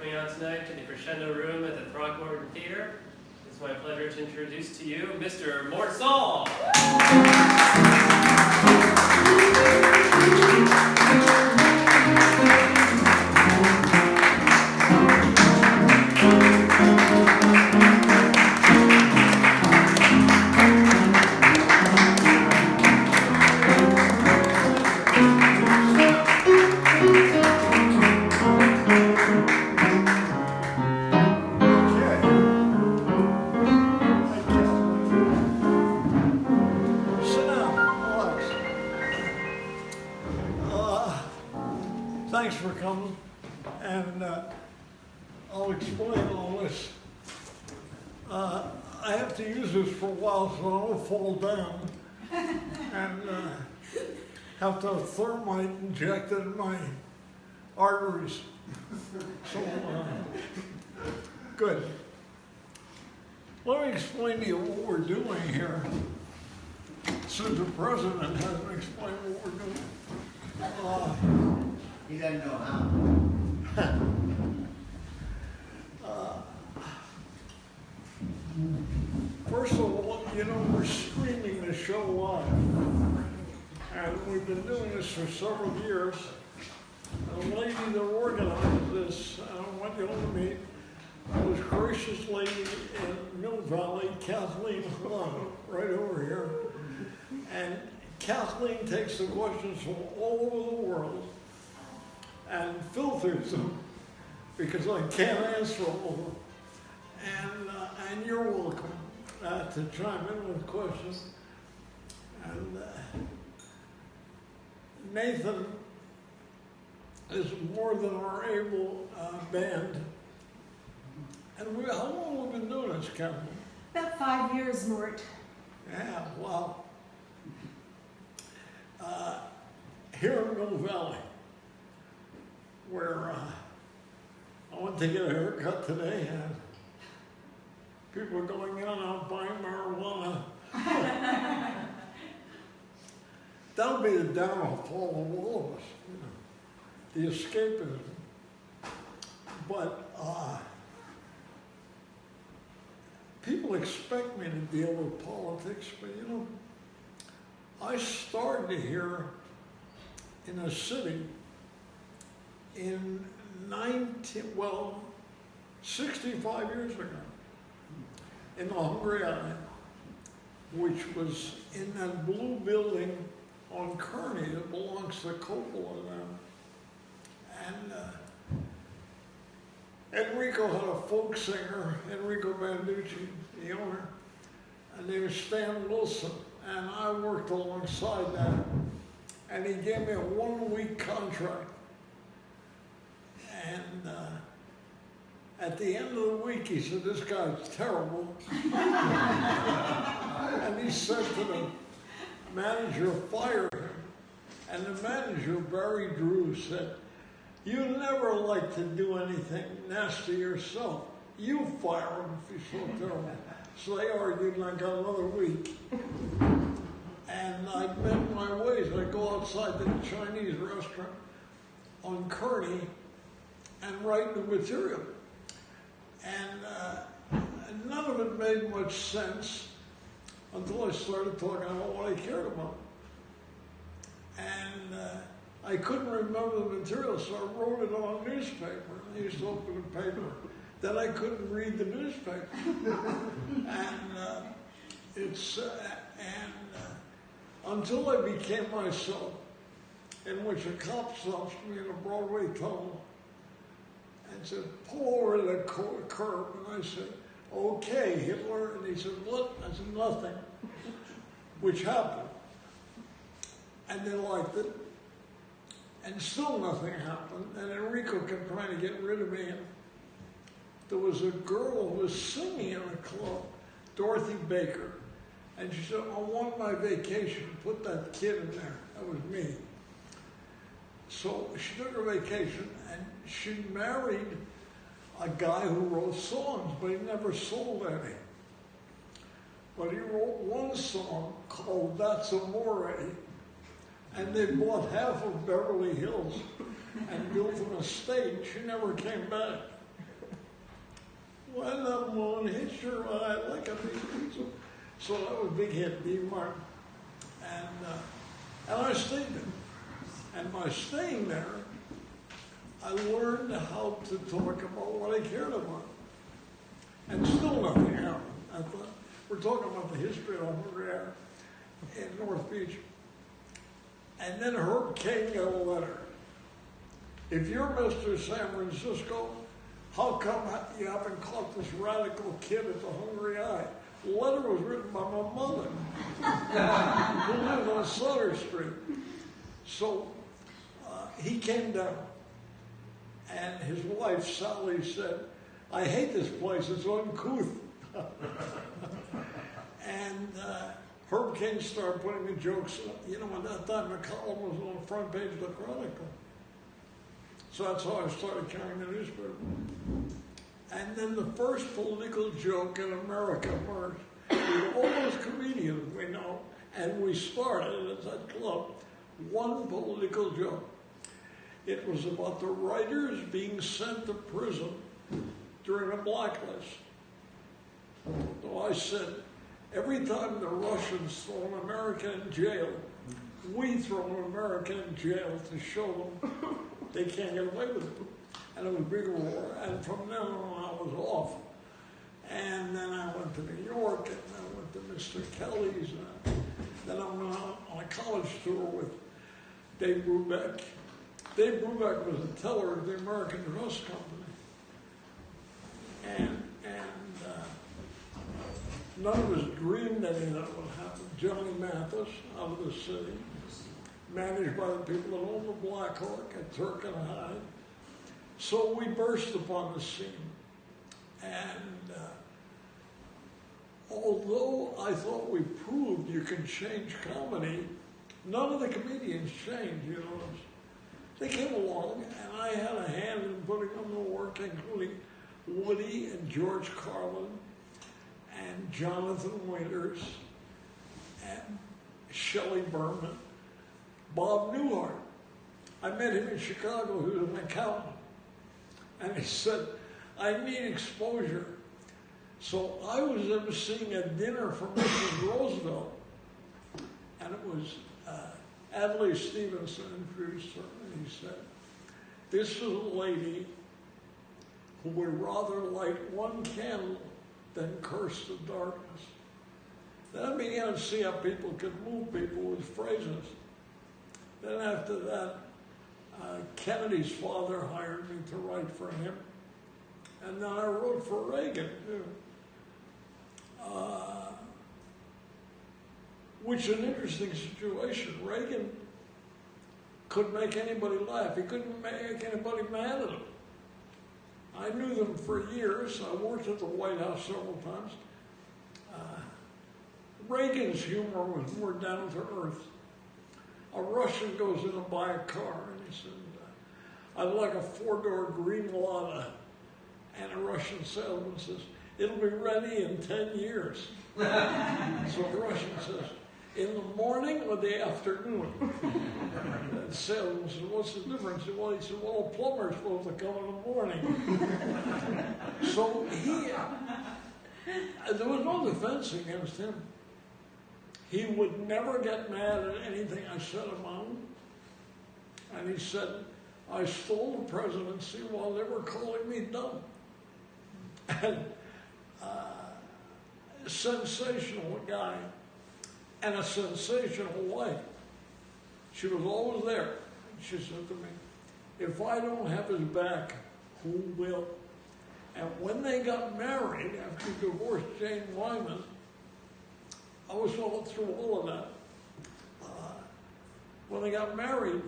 coming out tonight to the Crescendo Room at the Throckmorton Theater. It's my pleasure to introduce to you Mr. Mort Sahl. Thanks for coming, and I'll explain all this. I have to use this for a while so I don't fall down and have to have thermite injected in my arteries. So, good. Let me explain to you what we're doing here, since the president hasn't explained what we're doing. He doesn't know how. First of all, you know, we're streaming the show live. And we've been doing this for several years. And the lady that organized this, I want you all to meet, was gracious lady in Mill Valley, Kathleen Hahn, right over here. And Kathleen takes the questions from all over the world and filters them, because I can't answer all of them. And you're welcome to chime in with questions. And Nathan is more than our able band. And how long have we been doing this, Kathleen? About 5 years, Mort. Yeah, wow. Here in Mill Valley, where I went to get a haircut today, and people are going in and out buying marijuana. That'll be the downfall of all of us, you know, the escapism. But people expect me to deal with politics, but you know, I started here in a city in 65 years ago, in the Hungry Eye, which was in that blue building on Kearney that belongs to Coppola now. And Enrico had a folk singer, Enrico Banducci, the owner, and they was Stan Wilson, and I worked alongside that, and he gave me a 1-week contract. And at the end of the week, he said, "This guy's terrible." And he said to the manager, "Fire him." And the manager, Barry Drew, said, "You never like to do anything nasty yourself. You fire him if he's so terrible." So they argued, and I got another week. And I bent my ways. I go outside the Chinese restaurant on Kearney and write the material. And none of it made much sense until I started talking about what I cared about. And I couldn't remember the material, so I wrote it on a newspaper. I used to open the paper. Then I couldn't read the newspaper. Until I became myself, in which a cop stops me in a Broadway tunnel and said, "Pull over the curb." And I said, "Okay, Hitler." And he said, "What?" I said, "Nothing," which happened. And they liked it. And still nothing happened. And Enrico kept trying to get rid of me. And there was a girl who was singing in a club, Dorothy Baker. And she said, "I want my vacation. Put that kid in there." That was me. So she took her vacation, and she married a guy who wrote songs, but he never sold any. But he wrote one song called "That's Amore," and they bought half of Beverly Hills and built an estate. She never came back. when I'm on Hitcher, I like a big pizza. So that was a big hit, Dean Martin. And I stayed there. And by staying there, I learned how to talk about what I cared about. And still nothing happened. I thought, we're talking about the history of Hungry Hour in North Beach. And then Herb King got a letter. If you're Mr. San Francisco, how come you haven't caught this radical kid at the Hungry Eye? The letter was written by my mother, who lived on Sutter Street. So he came down, and his wife, Sally, said, I hate this place, it's uncouth. And Herb King started putting the jokes up. You know, at that time, the column was on the front page of the Chronicle. So that's how I started carrying the newspaper. And then the first political joke in America emerged. We were all those comedians we know, and we started at that club one political joke. It was about the writers being sent to prison during a blacklist. So I said, every time the Russians throw an American in jail, we throw an American in jail to show them they can't get away with it. And it was a big war, and from then on I was off. And then I went to New York, and I went to Mr. Kelly's, and then I went on a college tour with Dave Brubeck. Dave Brubeck was a teller of the American Trust Company. And none of us dreamed any of that would happen. Johnny Mathis, out of the city, managed by the people that owned the Black Hawk at Turk and Hyde. So we burst upon the scene. And although I thought we proved you can change comedy, none of the comedians changed, you know. They came along, and I had a hand in putting them to work, including Woody and George Carlin and Jonathan Winters and Shelley Berman, Bob Newhart. I met him in Chicago, who was an accountant. And he said, I need exposure. So I was emceeing a dinner for Mrs. Roosevelt. And it was Adlai Stevenson introduced her, and he said, this is a lady who would rather light one candle than curse the darkness. Then I began to see how people could move people with phrases. Then after that, Kennedy's father hired me to write for him. And then I wrote for Reagan, too. Which is an interesting situation. Reagan couldn't make anybody laugh. He couldn't make anybody mad at him. I knew them for years. I worked at the White House several times. Reagan's humor was more down to earth. A Russian goes in to buy a car, and he said, I'd like a 4-door green Lada. And a Russian salesman says, it'll be ready in 10 years. So the Russian says, in the morning or the afternoon? And the salesman says, what's the difference? Well, he said, well, a plumber's supposed to come in the morning. So there was no defense against him. He would never get mad at anything I said about him. And he said, I stole the presidency while they were calling me dumb. And a sensational guy and a sensational wife. She was always there. She said to me, if I don't have his back, who will? And when they got married, after he divorced Jane Wyman, I was all through all of that. When they got married,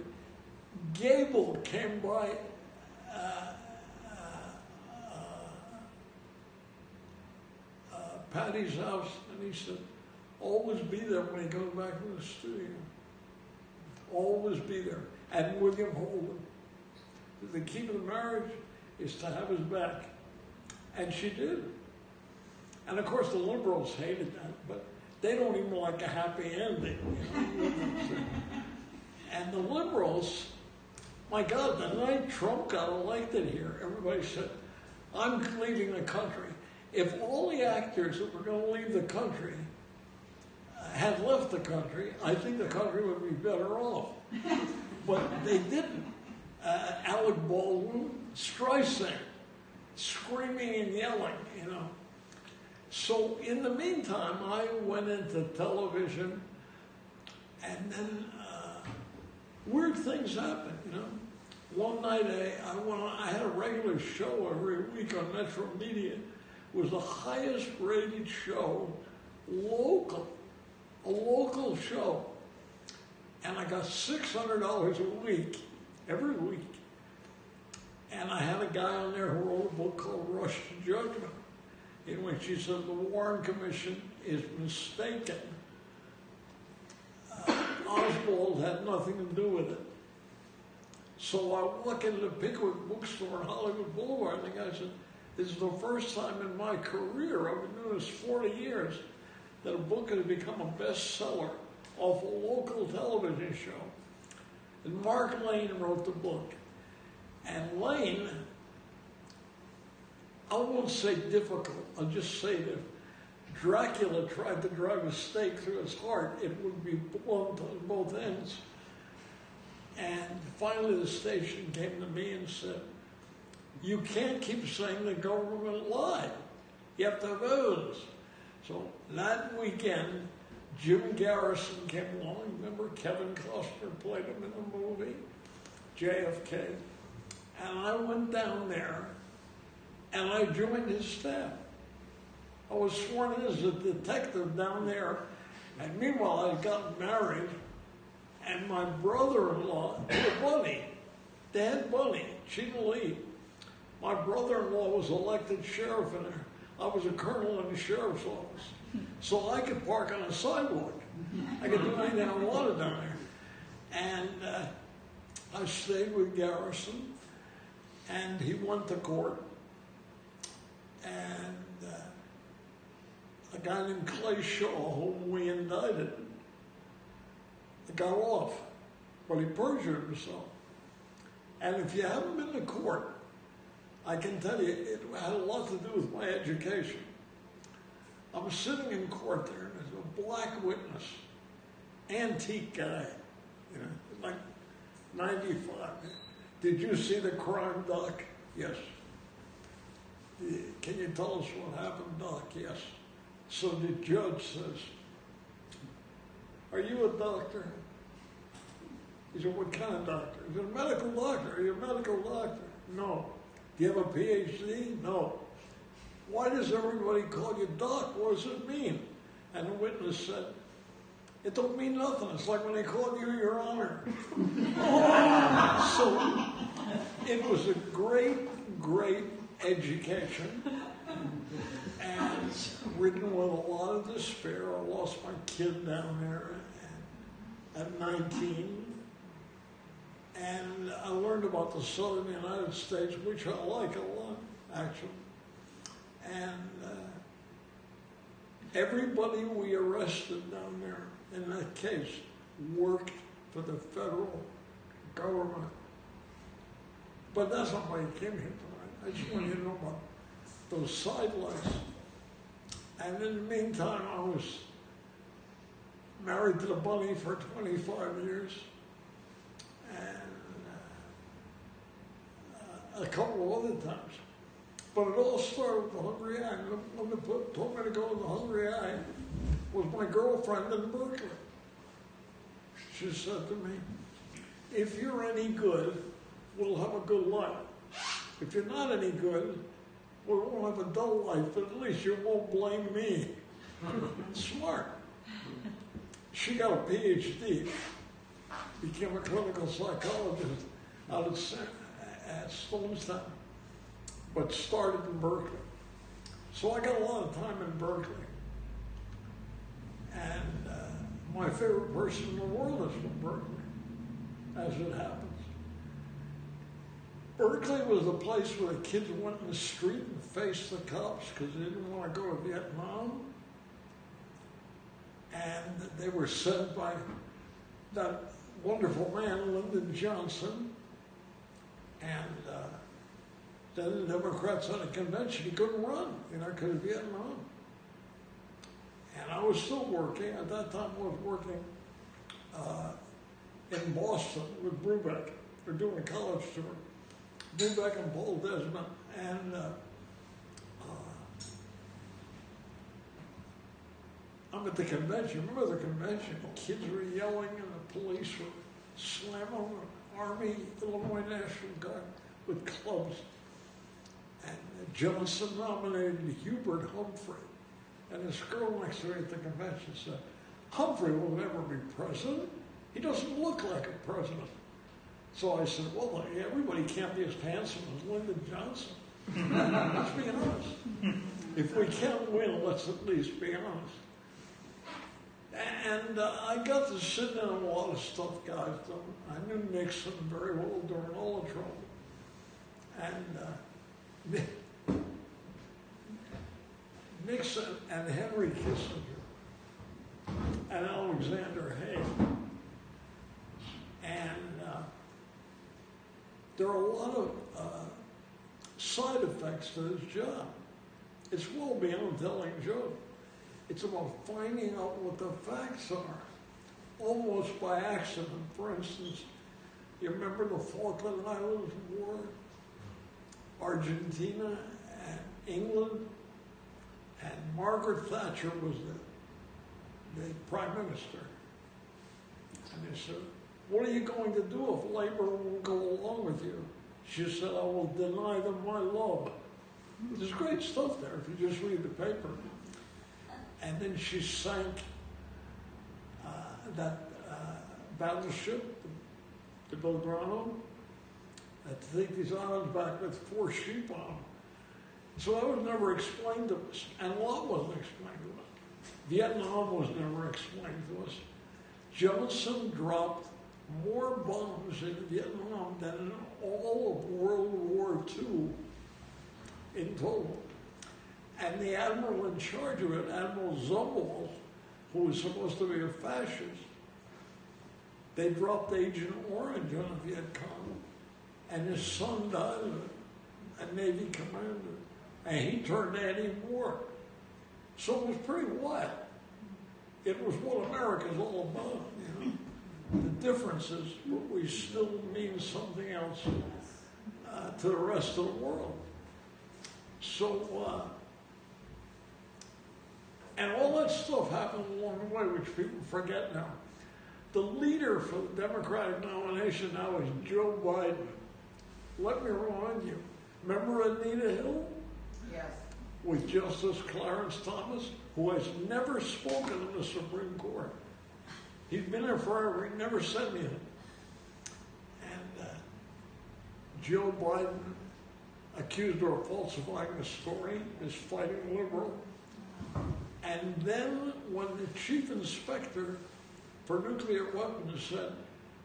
Gable came by Patty's house, and he said, always be there when he goes back to the studio. Always be there. And William Holden. The key to the marriage is to have his back. And she did. And of course the liberals hated that, but they don't even like a happy ending. You know? And the liberals, my God, the night Trump got elected here, everybody said, I'm leaving the country. If all the actors that were going to leave the country had left the country, I think the country would be better off. But they didn't. Alec Baldwin, Streisand, screaming and yelling, you know. So in the meantime, I went into television, and then weird things happened, you know. One night I had a regular show every week on Metro Media. It was the highest rated show, local, a local show. And I got $600 a week, every week. And I had a guy on there who wrote a book called Rush to Judgment, in which he said the Warren Commission is mistaken. Oswald had nothing to do with it. So I walk into the Pickwick bookstore on Hollywood Boulevard, and the guy said, this is the first time in my career, I've been doing this 40 years, that a book has become a bestseller off a local television show. And Mark Lane wrote the book. And Lane, I won't say difficult, I'll just say that if Dracula tried to drive a stake through his heart, it would be blunt on both ends. And finally the station came to me and said, you can't keep saying the government lied. You have to have evidence. So that weekend, Jim Garrison came along. Remember, Kevin Costner played him in the movie, JFK. And I went down there, and I joined his staff. I was sworn in as a detective down there. And meanwhile, I got married, and my brother-in-law, Bunny, Dad Bunny, she didn't leave. My brother-in-law was elected sheriff in there. I was a colonel in the sheriff's office. So I could park on a sidewalk. I could do anything I wanted down there. And I stayed with Garrison, and he went to court. And a guy named Clay Shaw, whom we indicted, got off, but he perjured himself. And if you haven't been to court, I can tell you, it had a lot to do with my education. I'm sitting in court there, and there's a black witness, antique guy, you know, like 95. Did you see the crime, Doc? Yes. Can you tell us what happened, Doc? Yes. So the judge says, are you a doctor? He said, what kind of doctor? He said, a medical doctor. Are you a medical doctor? No. Do you have a PhD? No. Why does everybody call you doc? What does it mean? And the witness said, it don't mean nothing. It's like when they call you your honor. So it was a great, great education, and written with a lot of despair. I lost my kid down there at 19. And I learned about the southern United States, which I like a lot, actually. And everybody we arrested down there in that case worked for the federal government. But that's not why you came here tonight. I just want you to know about those sidelights. And in the meantime, I was married to the bunny for 25 years. And a couple of other times. But it all started with the Hungry Eye. And the one that told me to go to the Hungry Eye was my girlfriend in Berkeley. She said to me, if you're any good, we'll have a good life. If you're not any good, we won't have a dull life, but at least you won't blame me. Smart. She got a PhD, became a clinical psychologist out at Stonestown, but started in Berkeley. So I got a lot of time in Berkeley. And my favorite person in the world is from Berkeley, as it happens. Berkeley was the place where the kids went in the street and faced the cops because they didn't want to go to Vietnam. And they were sent by that wonderful man, Lyndon Johnson. And Then the Democrats had a convention. He couldn't run, because of Vietnam. And I was still working. At that time, I was working in Boston with Brubeck. We're doing a college tour. Brubeck and Paul Desmond. And I'm at the convention. Remember the convention? The kids were yelling and the police were slamming the Army, Illinois National Guard with clubs. And Johnson nominated Hubert Humphrey. And this girl next to me at the convention said, Humphrey will never be president. He doesn't look like a president. So I said, well, everybody can't be as handsome as Lyndon Johnson. Let's be honest. If we can't win, let's at least be honest. And I got to sit down on a lot of stuff guys done. I knew Nixon very well during all the trouble. And Nixon and Henry Kissinger and Alexander Haig. And there are a lot of side effects to this job. It's well beyond telling jokes. It's about finding out what the facts are, almost by accident. For instance, you remember the Falkland Islands War? Argentina and England, and Margaret Thatcher was the prime minister. And they said, what are you going to do if Labor won't go along with you? She said, I will deny them my love. There's great stuff there if you just read the paper. And then she sank that battleship, the Belgrano, to take these islands back with 4 sheep on them. So that was never explained to us, and a lot wasn't explained to us. Vietnam was never explained to us. Johnson dropped more bombs in Vietnam than in all of World War II in total. And the admiral in charge of it, Admiral Zumwalt, who was supposed to be a fascist, they dropped Agent Orange on the Viet Cong, and his son died of it, a Navy commander, and he turned anti-war. So it was pretty wild. It was what America's all about, The difference is, but we still mean something else to the rest of the world. So, and all that stuff happened along the way, which people forget now. The leader for the Democratic nomination now is Joe Biden. Let me remind you, remember Anita Hill? Yes. With Justice Clarence Thomas, who has never spoken in the Supreme Court. He's been there forever, he never said anything. And Joe Biden accused her of falsifying the story, is fighting liberal. And then when the chief inspector for nuclear weapons said,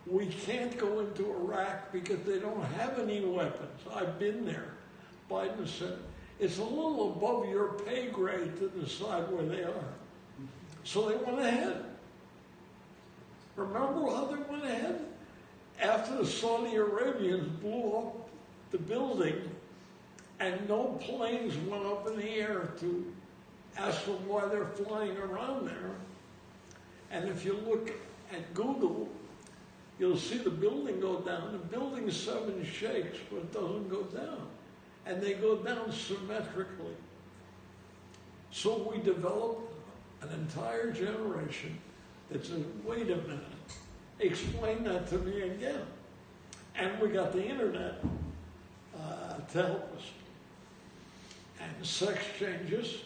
we can't go into Iraq because they don't have any weapons. I've been there. Biden said, it's a little above your pay grade to decide where they are. So they went ahead. Remember how they went ahead? After the Saudi Arabians blew up the building and no planes went up in the air to ask them why they're flying around there. And if you look at Google, you'll see the building go down. The building 7 shakes, but it doesn't go down. And they go down symmetrically. So we developed an entire generation that said, wait a minute, explain that to me again. And we got the internet to help us. And sex changes.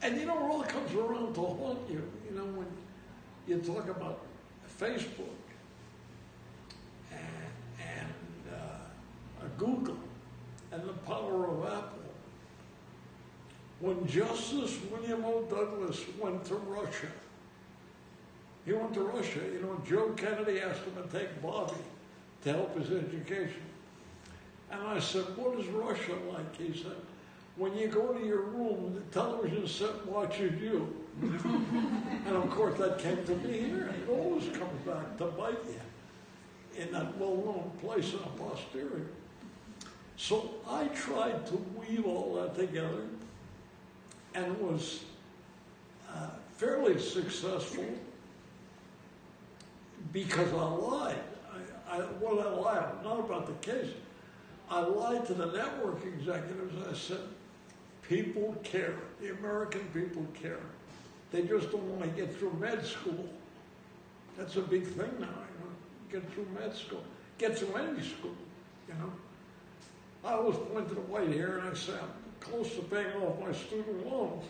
And it all comes around to haunt you. When you talk about Facebook and Google and the power of Apple. When Justice William O. Douglas went to Russia, he went to Russia. Joe Kennedy asked him to take Bobby to help his education. And I said, what is Russia like? He said, when you go to your room, the television set watches you. And of course that came to me here. It always comes back to bite you in that well-known place in the posterior. So I tried to weave all that together and was fairly successful because I lied. I lied, not about the case. I lied to the network executives. I said, people care. The American people care. They just don't want to get through med school. That's a big thing now, get through med school. Get through any school, I always point to the white hair and I say, I'm close to paying off my student loans.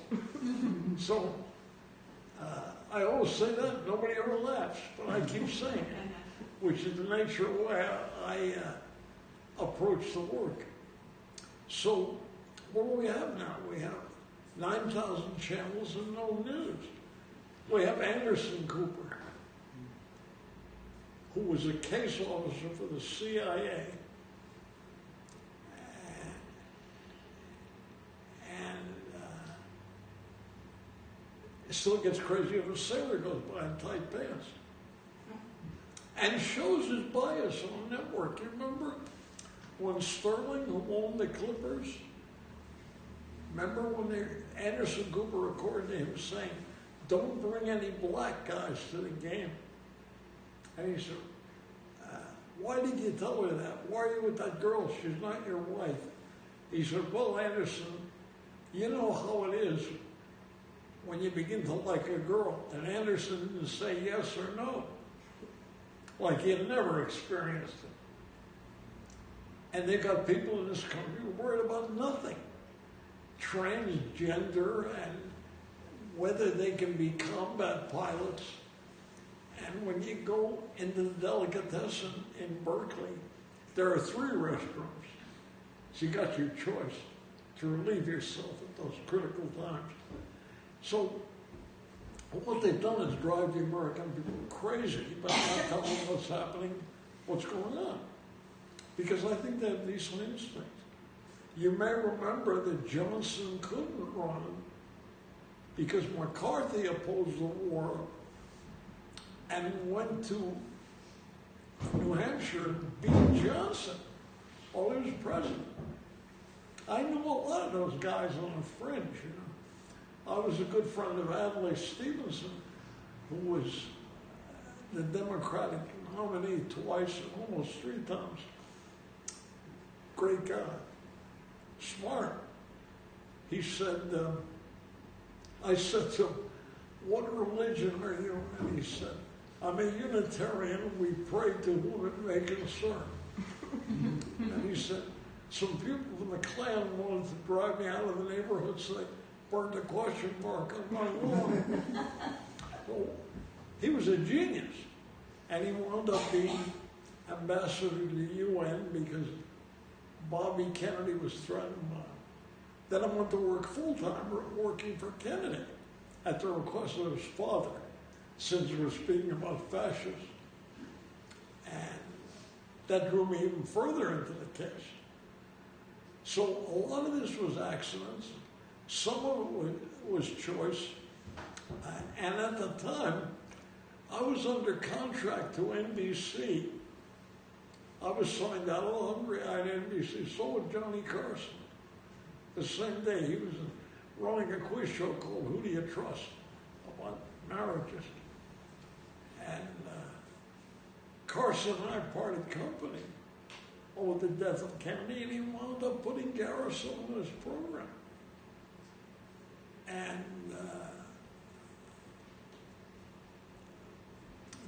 So I always say that, nobody ever laughs, but I keep saying it, which is the nature of the way I approach the work. So what do we have now? We have 9,000 channels and no news. We have Anderson Cooper, who was a case officer for the CIA. It still gets crazy if a sailor goes by in tight pants. And shows his bias on the network. You remember when Sterling, who owned the Clippers, remember when Anderson Cooper recorded him saying, don't bring any black guys to the game. And he said, why did you tell her that? Why are you with that girl? She's not your wife. He said, well, Anderson, you know how it is when you begin to like a girl. And Anderson didn't say yes or no, like he had never experienced it. And they got people in this country worried about nothing. Transgender and whether they can be combat pilots. And when you go into the delicatessen in Berkeley, there are 3 restaurants. So you got your choice to relieve yourself at those critical times. So what they've done is drive the American people crazy by not telling them what's happening, what's going on. Because I think they have decent instincts. You may remember that Johnson couldn't run because McCarthy opposed the war and went to New Hampshire and beat Johnson while he was president. I knew a lot of those guys on the fringe, I was a good friend of Adlai Stevenson, who was the Democratic nominee twice and almost 3 times. Great guy. Smart. He said, I said to him, what religion are you? And he said, I'm a Unitarian. We pray to whom it may concern. And he said, some people from the Klan wanted to drive me out of the neighborhood, so they burned a question mark on my lawn. Well, he was a genius. And he wound up being ambassador to the UN because Bobby Kennedy was threatened by him. Then I went to work full-time working for Kennedy at the request of his father, since he was speaking about fascists. And that drew me even further into the case. So a lot of this was accidents. Some of it was choice. And at the time, I was under contract to NBC. I was signed out of hungry-eyed NBC. So was Johnny Carson. The same day, he was running a quiz show called Who Do You Trust? About marriages. And Carson and I parted company over the death of Kennedy, and he wound up putting Garrison on his program. And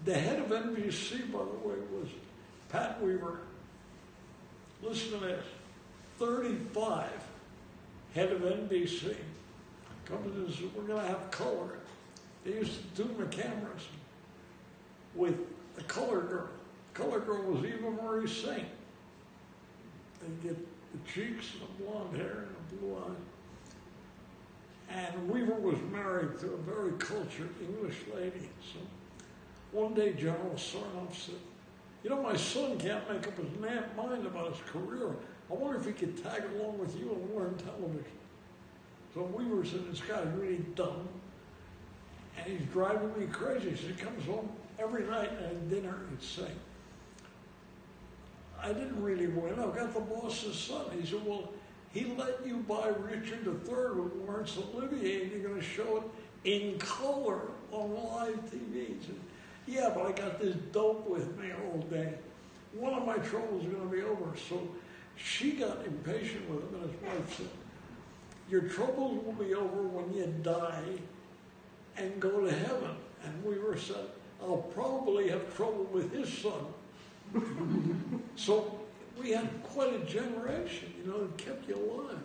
the head of NBC, by the way, was Pat Weaver. Listen to this. 35, head of NBC. Comes and says, we're going to have color. They used to tune the cameras with a color girl. Color girl was Eva Marie Saint. They get the cheeks and the blonde hair and the blue eyes. And Weaver was married to a very cultured English lady. So one day General Sarnoff said, you know, my son can't make up his mind about his career. I wonder if he could tag along with you and learn television. So Weaver said, this guy's really dumb, and he's driving me crazy. So he comes home every night and at dinner he'd say, I didn't really win. I got the boss's son. He said, well, he let you buy Richard III with Laurence Olivier, and you're going to show it in color on live TV. He said, yeah, but I got this dope with me all day. One of my troubles is going to be over. So she got impatient with him, and his wife said, your troubles will be over when you die and go to heaven. And we were said, I'll probably have trouble with his son. So we had quite a generation, that kept you alive.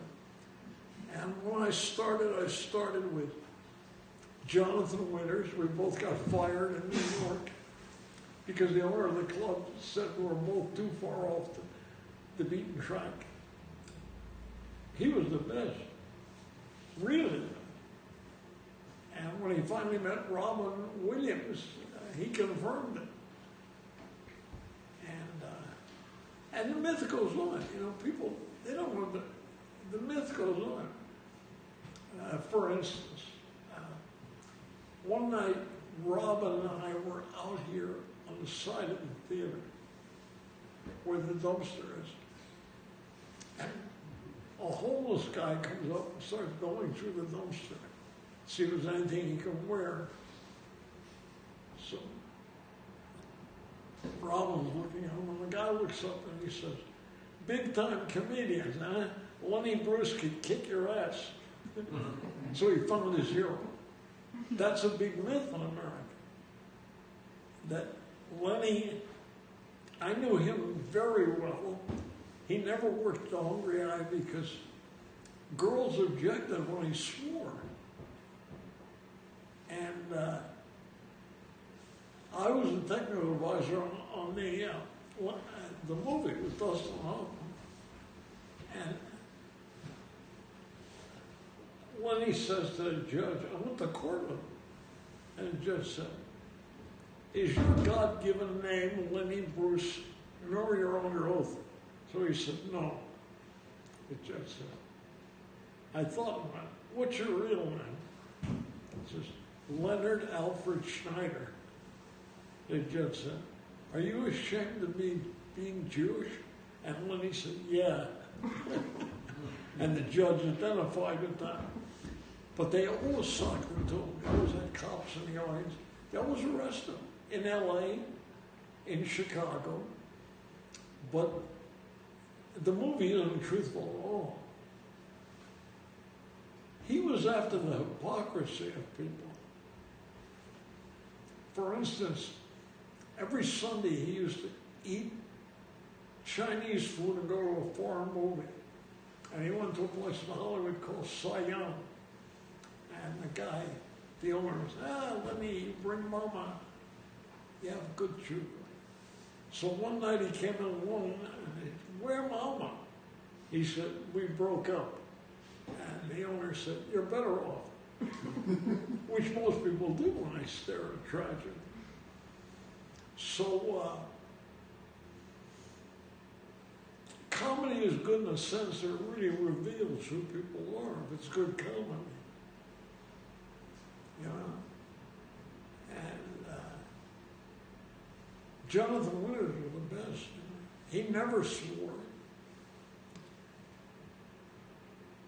And when I started with Jonathan Winters. We both got fired in New York because the owner of the club said we were both too far off the beaten track. He was the best, really. And when he finally met Robin Williams, he confirmed it. And the myth goes on. People, they don't know the myth goes on. For instance, one night, Robin and I were out here on the side of the theater where the dumpster is. And a homeless guy comes up and starts going through the dumpster, see if there's anything he can wear. So Robin's looking at him, and the guy looks up and he says, big time comedians, huh? Lenny Bruce could kick your ass. So he found his hero. That's a big myth in America. That Lenny, I knew him very well. He never worked the hungry eye because girls objected when he swore. And I was a technical advisor on the movie with Dustin Hoffman. And Lenny says to the judge, I went to courtroom. And the judge said, is your God-given name Lenny Bruce? Remember, you're under oath. So he said, no. The judge said, I thought about it. What's your real name? He says, Leonard Alfred Schneider. The judge said, are you ashamed of me being Jewish? And Lenny said, yeah. And the judge identified with that. But they always socked him to him. They always had cops in the audience. They always arrested him. In L.A., in Chicago. But the movie isn't truthful at all. He was after the hypocrisy of people. For instance, every Sunday he used to eat Chinese food and go to a foreign movie. And he went to a place in Hollywood called Siam. And the guy, the owner, was, let me bring Mama. You have good children. So one night he came in alone and he said, where Mama? He said, we broke up. And the owner said, you're better off. Which most people do when they stare at a tragedy. So, comedy is good in a sense that it really reveals who people are, if it's good comedy. And Jonathan Winters was the best. He never swore.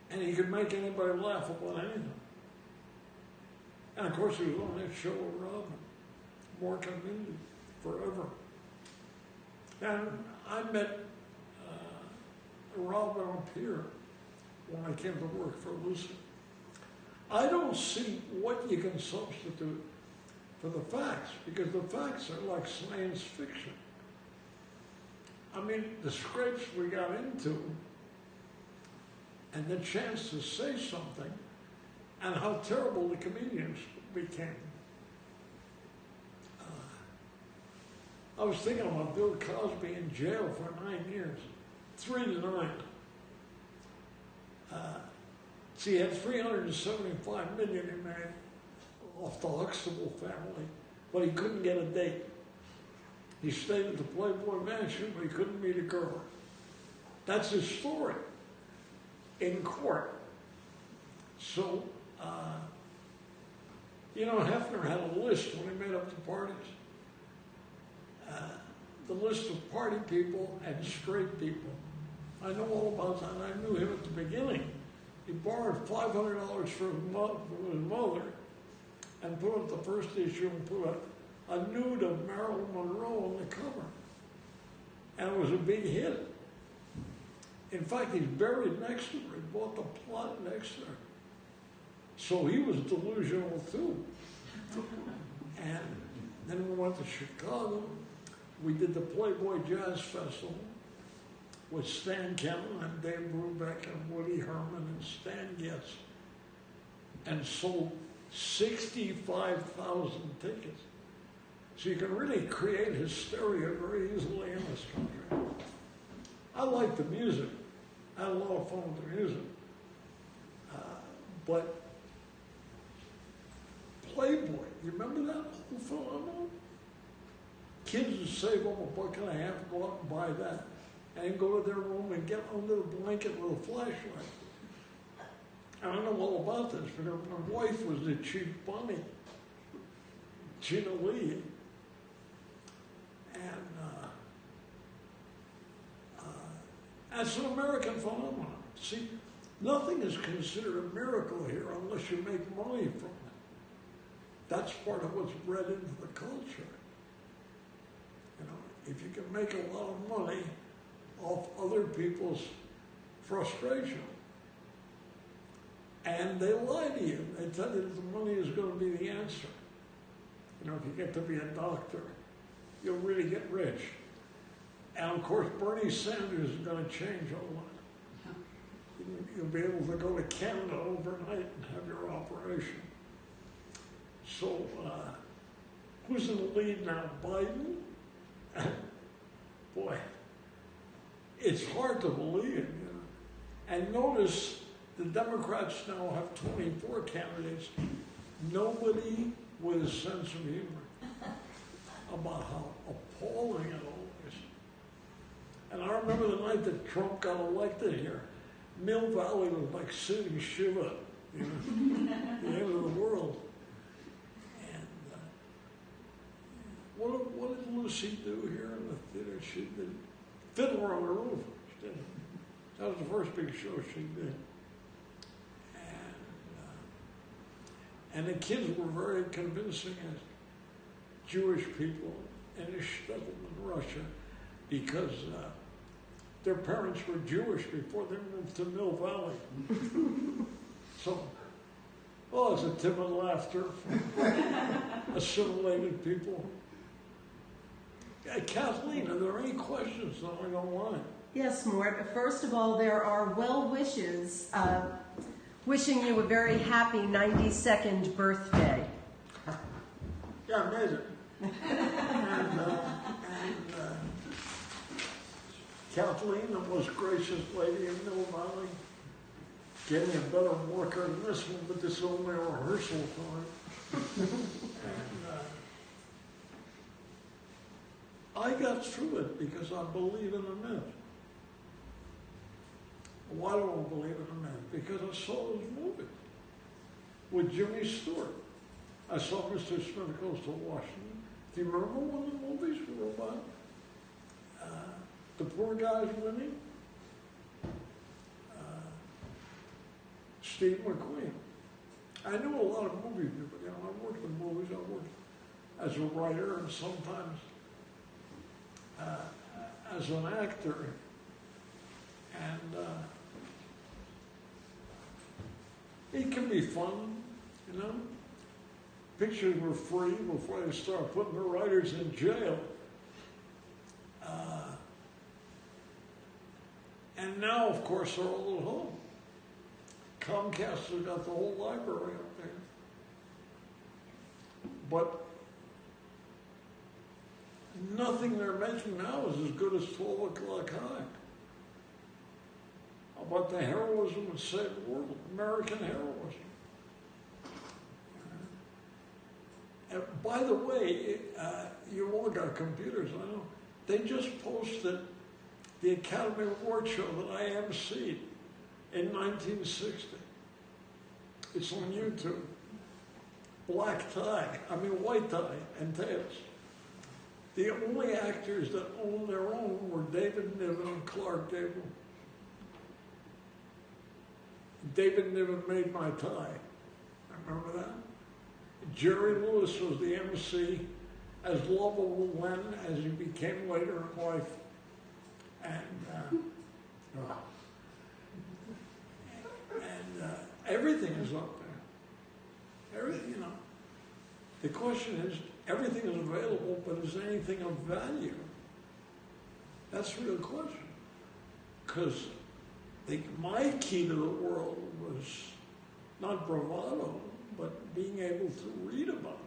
And he could make anybody laugh about anything. And of course he was on that show with Robin, Mort forever. And I met Robin up here when I came to work for Lucy. I don't see what you can substitute for the facts, because the facts are like science fiction. I mean, the scrapes we got into, and the chance to say something, and how terrible the comedians became. I was thinking about Bill Cosby in jail for 9 years, 3 to 9. See, he had $375 million he made off the Huxtable family, but he couldn't get a date. He stayed at the Playboy Mansion, but he couldn't meet a girl. That's his story in court. So, Hefner had a list when he made up the parties. the list of party people and straight people. I know all about that. I knew him at the beginning. He borrowed $500 from his mother and put up the first issue and put a nude of Marilyn Monroe on the cover. And it was a big hit. In fact, he's buried next to her. He bought the plot next to her. So he was delusional too. And then we went to Chicago. We did the Playboy Jazz Festival with Stan Kenton and Dave Brubeck and Woody Herman and Stan Getz, and sold 65,000 tickets. So you can really create hysteria very easily in this country. I like the music. I had a lot of fun with the music. But Playboy, you remember that whole phenomenon? Kids would save up $1.50, go out and buy that, and go to their room and get under the blanket with a flashlight. And I know all about this because my wife was the chief bunny, Gina Lee. And that's an American phenomenon. See, nothing is considered a miracle here unless you make money from it. That's part of what's bred into the culture. You know, if you can make a lot of money off other people's frustration, and they lie to you. They tell you that the money is going to be the answer. You know, if you get to be a doctor, you'll really get rich. And of course, Bernie Sanders is going to change all that. You'll be able to go to Canada overnight and have your operation. So, who's in the lead now? Biden? Boy, it's hard to believe, you know. And notice the Democrats now have 24 candidates. Nobody with a sense of humor about how appalling it all is. And I remember the night that Trump got elected here, Mill Valley was like sitting Shiva, you know, the end of the world. And what did Lucy do here in the theater? She did Fiddler on the Roof. She did. That was the first big show she did. And the kids were very convincing as Jewish people in a shtetl in Russia because their parents were Jewish before they moved to Mill Valley. So, well, it's a timid laughter from assimilated people. Kathleen, are there any questions going online? Yes, Mort. First of all, there are well wishes wishing you a very happy 92nd birthday. Yeah, I made it. and Kathleen, the most gracious lady in Mill Valley, gave me a better worker than this one, but this is only a rehearsal time. And I got through it because I believe in the myth. Why do I believe in a man? Because I saw his movie with Jimmy Stewart. I saw Mr. Smith Goes to Washington. Do you remember one of the movies we were about? The poor guy's winning. Steve McQueen. I knew a lot of movie people. You know, I worked in movies. I worked as a writer and sometimes as an actor. And it can be fun, you know. Pictures were free before they started putting the writers in jail. And now, of course, they're all at home. Comcast has got the whole library up there. But nothing they're making now is as good as 12 O'Clock High. About the heroism that saved the world, American heroism. And by the way, you all got computers, I know. They just posted the Academy Award show that I emceed in 1960. It's on YouTube. White tie and tails. The only actors that owned their own were David Niven and Clark Gable. David Niven made my tie. Remember that? Jerry Lewis was the MC, as lovable then as he became later in life. And everything is up there. Everything, you know. The question is, everything is available, but is anything of value? That's the real question. Because my key to the world was not bravado, but being able to read about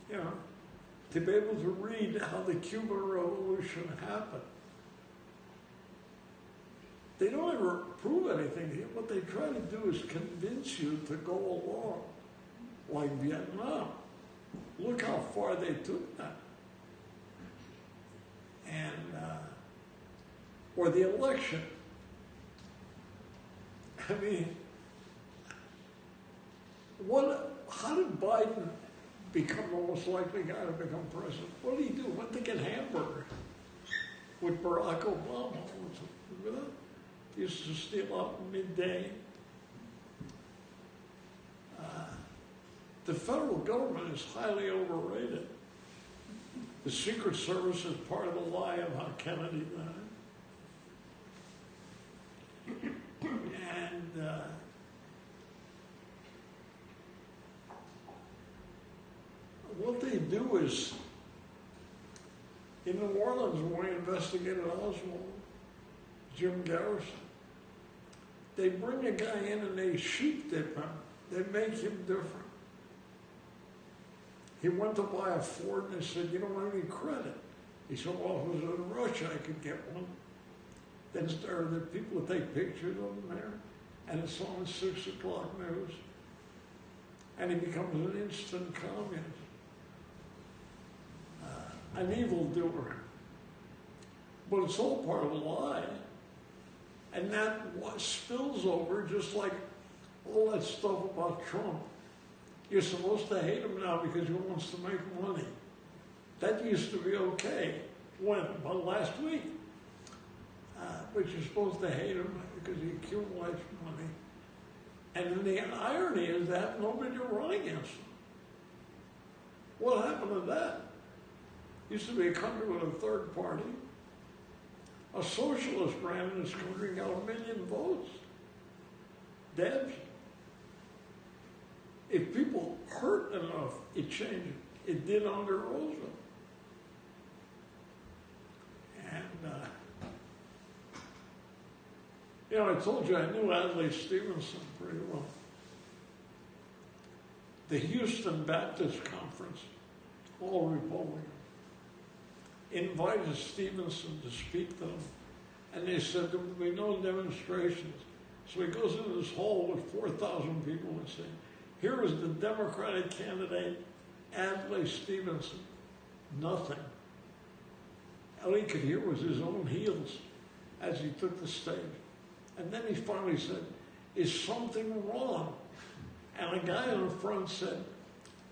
it. You know, to be able to read how the Cuban Revolution happened. They don't ever prove anything here. What they try to do is convince you to go along, like Vietnam. Look how far they took that. And, or the election. I mean, how did Biden become the most likely guy to become president? What did he do? Went to get hamburger with Barack Obama. Remember that? He used to steal out midday. The federal government is highly overrated. The Secret Service is part of the lie of how Kennedy died. And what they do is, in New Orleans, when we investigated Oswald, Jim Garrison, they bring a guy in and they sheep dip him. They make him different. He went to buy a Ford and they said, "You don't have any credit." He said, "Well, if it was in Russia, I could get one." Then there are the people that take pictures of him there, and it's on 6 o'clock news. And he becomes an instant communist. An evildoer. But it's all part of a lie. And that spills over just like all that stuff about Trump. You're supposed to hate him now because he wants to make money. That used to be okay. When? Well, last week. But you're supposed to hate him because he accumulates money. And then the irony is that nobody to run against him. What happened to that? Used to be a country with a third party. A socialist ran in this country and got 1 million votes. Debs. If people hurt enough, it changed. It did under Roosevelt. And, you know, I told you I knew Adlai Stevenson pretty well. The Houston Baptist Conference, all Republican, invited Stevenson to speak to them. And they said there would be no demonstrations. So he goes into this hall with 4,000 people and says, "Here is the Democratic candidate, Adlai Stevenson." Nothing. All he could hear was his own heels as he took the stage. And then he finally said, "Is something wrong?" And a guy in the front said,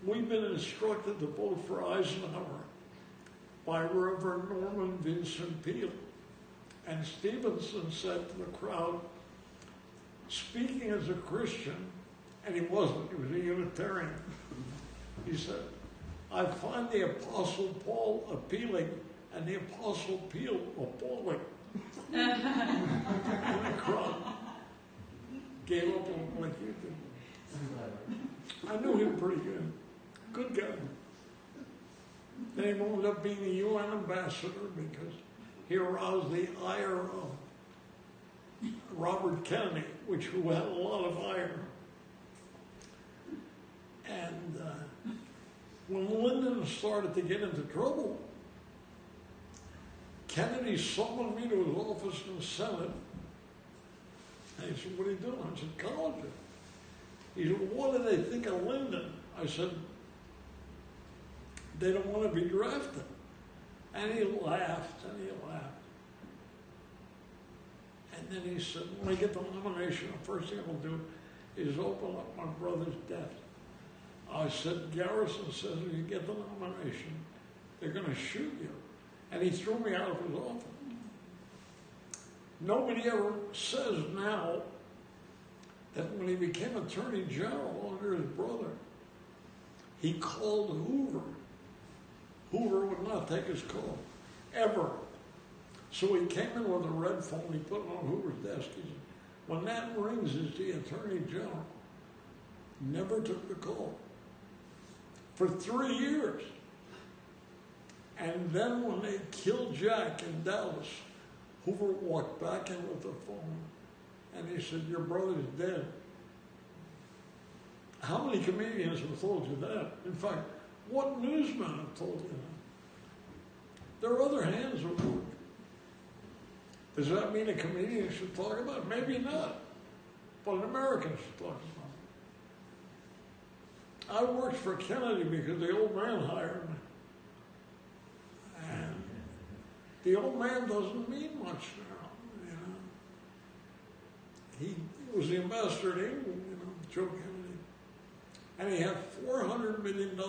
"We've been instructed to vote for Eisenhower by Reverend Norman Vincent Peale." And Stevenson said to the crowd, speaking as a Christian, and he wasn't, he was a Unitarian, he said, "I find the Apostle Paul appealing and the Apostle Peale appalling." And the crowd gave up on him like you did. I knew him pretty good. Good guy. Then he wound up being the UN ambassador because he aroused the ire of Robert Kennedy, who had a lot of ire. And when Lyndon started to get into trouble, Kennedy summoned me to his office in the Senate. And he said, "What are you doing?" I said, "College." He said, "What do they think of Lyndon?" I said, "They don't want to be drafted." And he laughed and he laughed. And then he said, "When I get the nomination, the first thing I'll do is open up my brother's death." I said, "Garrison says if you get the nomination, they're going to shoot you. And he threw me out of his office. Nobody ever says now that when he became Attorney General under his brother, he called Hoover. Hoover would not take his call, ever. So he came in with a red phone, he put it on Hoover's desk. He said, when that rings as the Attorney General, never took the call. For 3 years. And then when they killed Jack in Dallas, Hoover walked back in with the phone and he said, your brother's dead. How many comedians have told you that? In fact, what newsman have told you that? There are other hands at work. Does that mean a comedian should talk about it? Maybe not. But an American should talk about it. I worked for Kennedy because the old man hired me. And the old man doesn't mean much now, you know. He was the ambassador to England, you know, Joe Kennedy. And he had $400 million.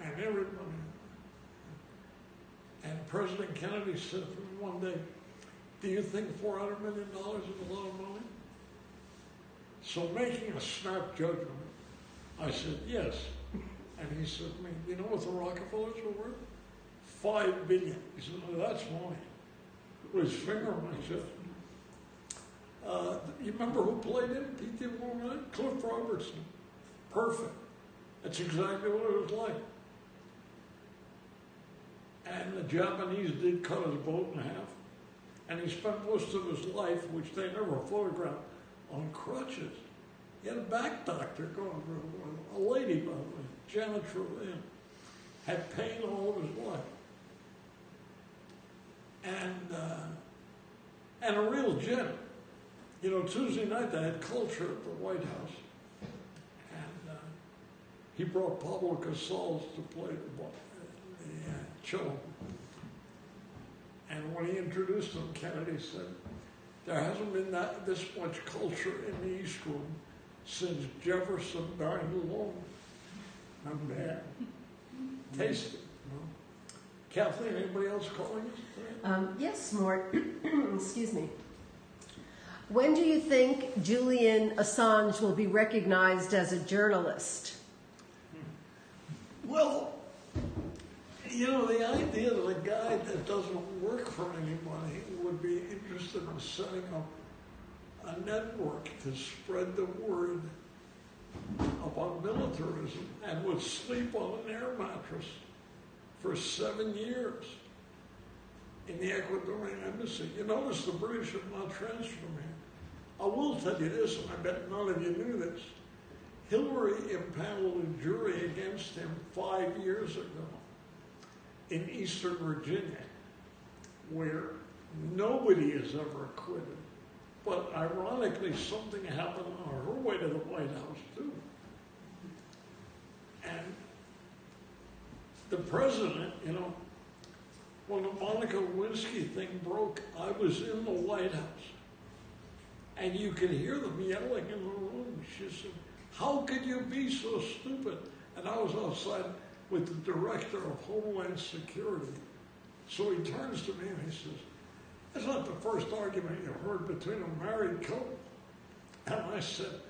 And everybody. And President Kennedy said to me one day, do you think $400 million is a lot of money? So making a snap judgment, I said, yes. And he said to me, you know what the Rockefellers were worth? $5 billion. He said, no, that's money. With his finger on my chest. You remember who played him? P.T. Warren? Cliff Robertson. Perfect. That's exactly what it was like. And the Japanese did cut his boat in half. And he spent most of his life, which they never photographed, on crutches. He had a back doctor going for a lady, by the way, Janet Trevin, had pain all of his life. And a real gent. You know, Tuesday night they had culture at the White House. And he brought Pablo Casals to play the cello. And when he introduced him, Kennedy said, there hasn't been this much culture in the East Room since Jefferson dined alone. Not bad. Tasty. No? Kathleen, anybody else calling us? Yes, Mort. Excuse me. When do you think Julian Assange will be recognized as a journalist? Well, you know, the idea that a guy that doesn't work for anybody would be interested in setting up a network to spread the word about militarism and would sleep on an air mattress for 7 years in the Ecuadorian embassy. You notice the British have not transferred him. I will tell you this, and I bet none of you knew this. Hillary impaneled a jury against him 5 years ago in Eastern Virginia, where nobody is ever acquitted. But ironically, something happened on her way to the White House, too. And the president, you know, when the Monica Lewinsky thing broke, I was in the White House. And you could hear them yelling in the room. She said, how could you be so stupid? And I was outside with the director of Homeland Security. So he turns to me and he says, that's not the first argument you've heard between a married couple. And I said,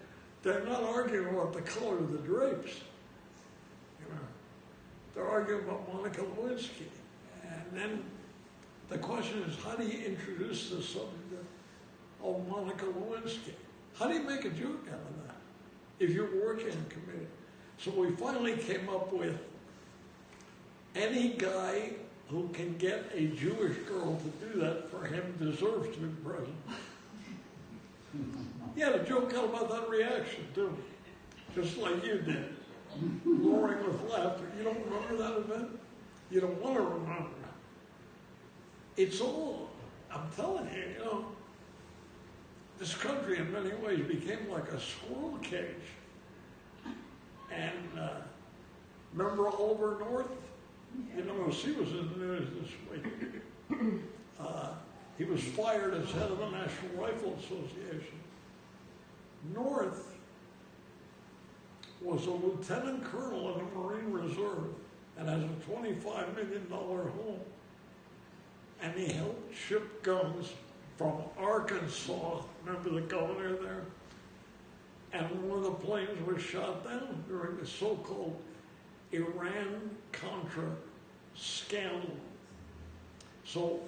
they're not arguing about the color of the drapes. You know, they're arguing about Monica Lewinsky. And then the question is, how do you introduce the subject of Monica Lewinsky? How do you make a joke out of that if you're working in committee? So we finally came up with any guy who can get a Jewish girl to do that for him deserves to be president. He had a joke out about that reaction, too. Just like you did. Roaring with laughter. You don't remember that event? You don't want to remember it. It's all, I'm telling you, you know, this country in many ways became like a squirrel cage. And remember Oliver North? You know, he was in the news this week. He was fired as head of the National Rifle Association. North was a lieutenant colonel in the Marine Reserve and has a $25 million home. And he helped ship guns from Arkansas, remember the governor there? And one of the planes was shot down during the so-called Iran-Contra scandal. So,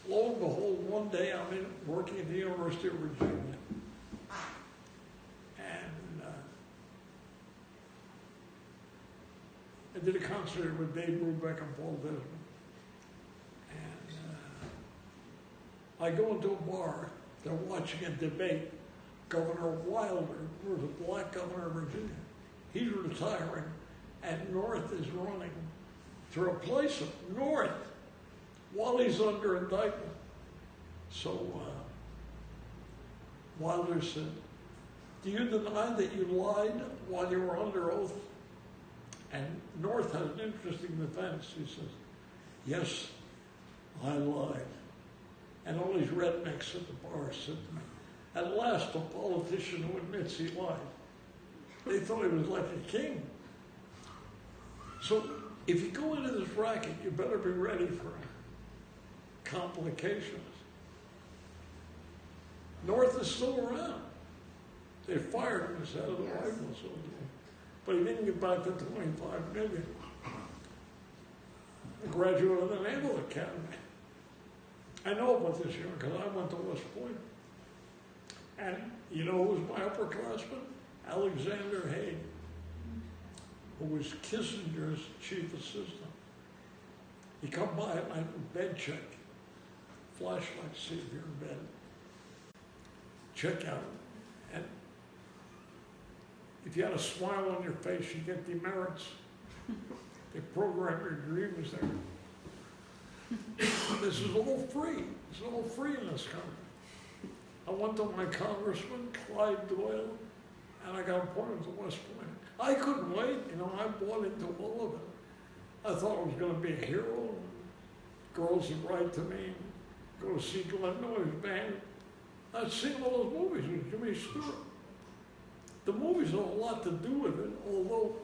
lo and behold, one day I'm working at the University of Virginia. And I did a concert with Dave Brubeck and Paul Desmond. And I go into a bar, they're watching a debate. Governor Wilder, who was a black governor of Virginia, he's retiring, and North is running to replace him. North, while he's under indictment. So Wilder said, do you deny that you lied while you were under oath? And North has an interesting defense. He says, yes, I lied. And all these rednecks at the bar said to me, at last a politician who admits he lied. They thought he was like a king. So if you go into this racket, you better be ready for complications. North is still around. They fired him as head of the rifle soldier. But he didn't get back to 25 million. A graduate of the Naval Academy. I know about this year because I went to West Point. And you know who was my upperclassman? Alexander Haig, who was Kissinger's chief assistant. He come by at night with bed check. Flashlight, see if you're in bed. Check out. And if you had a smile on your face, you get demerits. They program your dreams there. This is all free. It's all free in this country. I went to my congressman, Clyde Doyle, and I got appointed to West Point. I couldn't wait, I bought into all of it. I thought I was going to be a hero. Girls would write to me, go to see Glenn Miller's band. I'd seen all those movies with Jimmy Stewart. The movies have a lot to do with it, although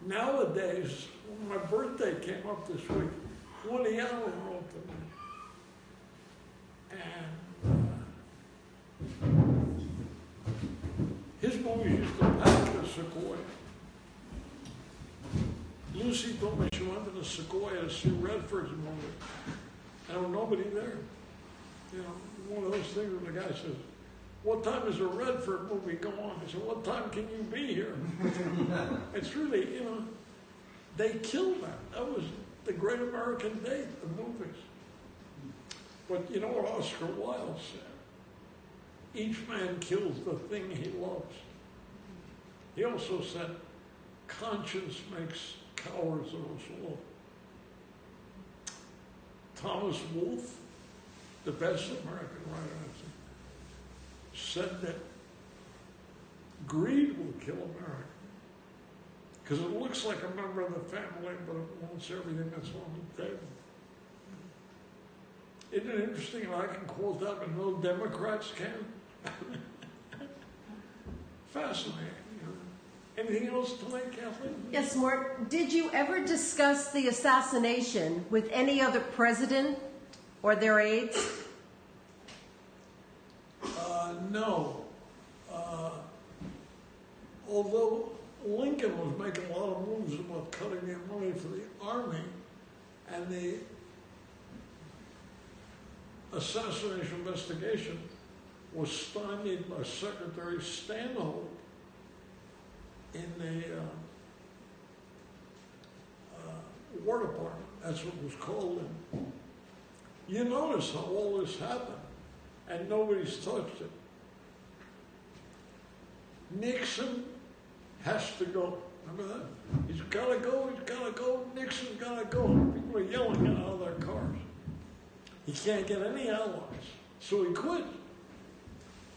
nowadays, when my birthday came up this week, Woody Allen wrote to me. And his movies used to pack the Sequoia. Lucy told me she went to the Sequoia to see Redford's movie. And there was nobody there. One of those things where the guy says, what time is a Redford movie go on? He said, what time can you be here? It's really, they killed that. That was the great American date, the movies. But you know what Oscar Wilde said? Each man kills the thing he loves. He also said, conscience makes cowards of us all. Thomas Wolfe, the best American writer, I think, said that greed will kill America. Because it looks like a member of the family, but it wants everything that's on the table. Isn't it interesting that I can quote that, but no Democrats can? Fascinating. Anything else tonight, Kathleen? Yes, Mort. Did you ever discuss the assassination with any other president or their aides? No. Although Lincoln was making a lot of moves about cutting their money for the Army, and the assassination investigation was stymied by Secretary Stanhope in the War Department. That's what it was called. And you notice how all this happened, and nobody's touched it. Nixon has to go. Remember that? He's got to go, he's got to go, Nixon's got to go. People are yelling out of their cars. He can't get any allies, so he quit.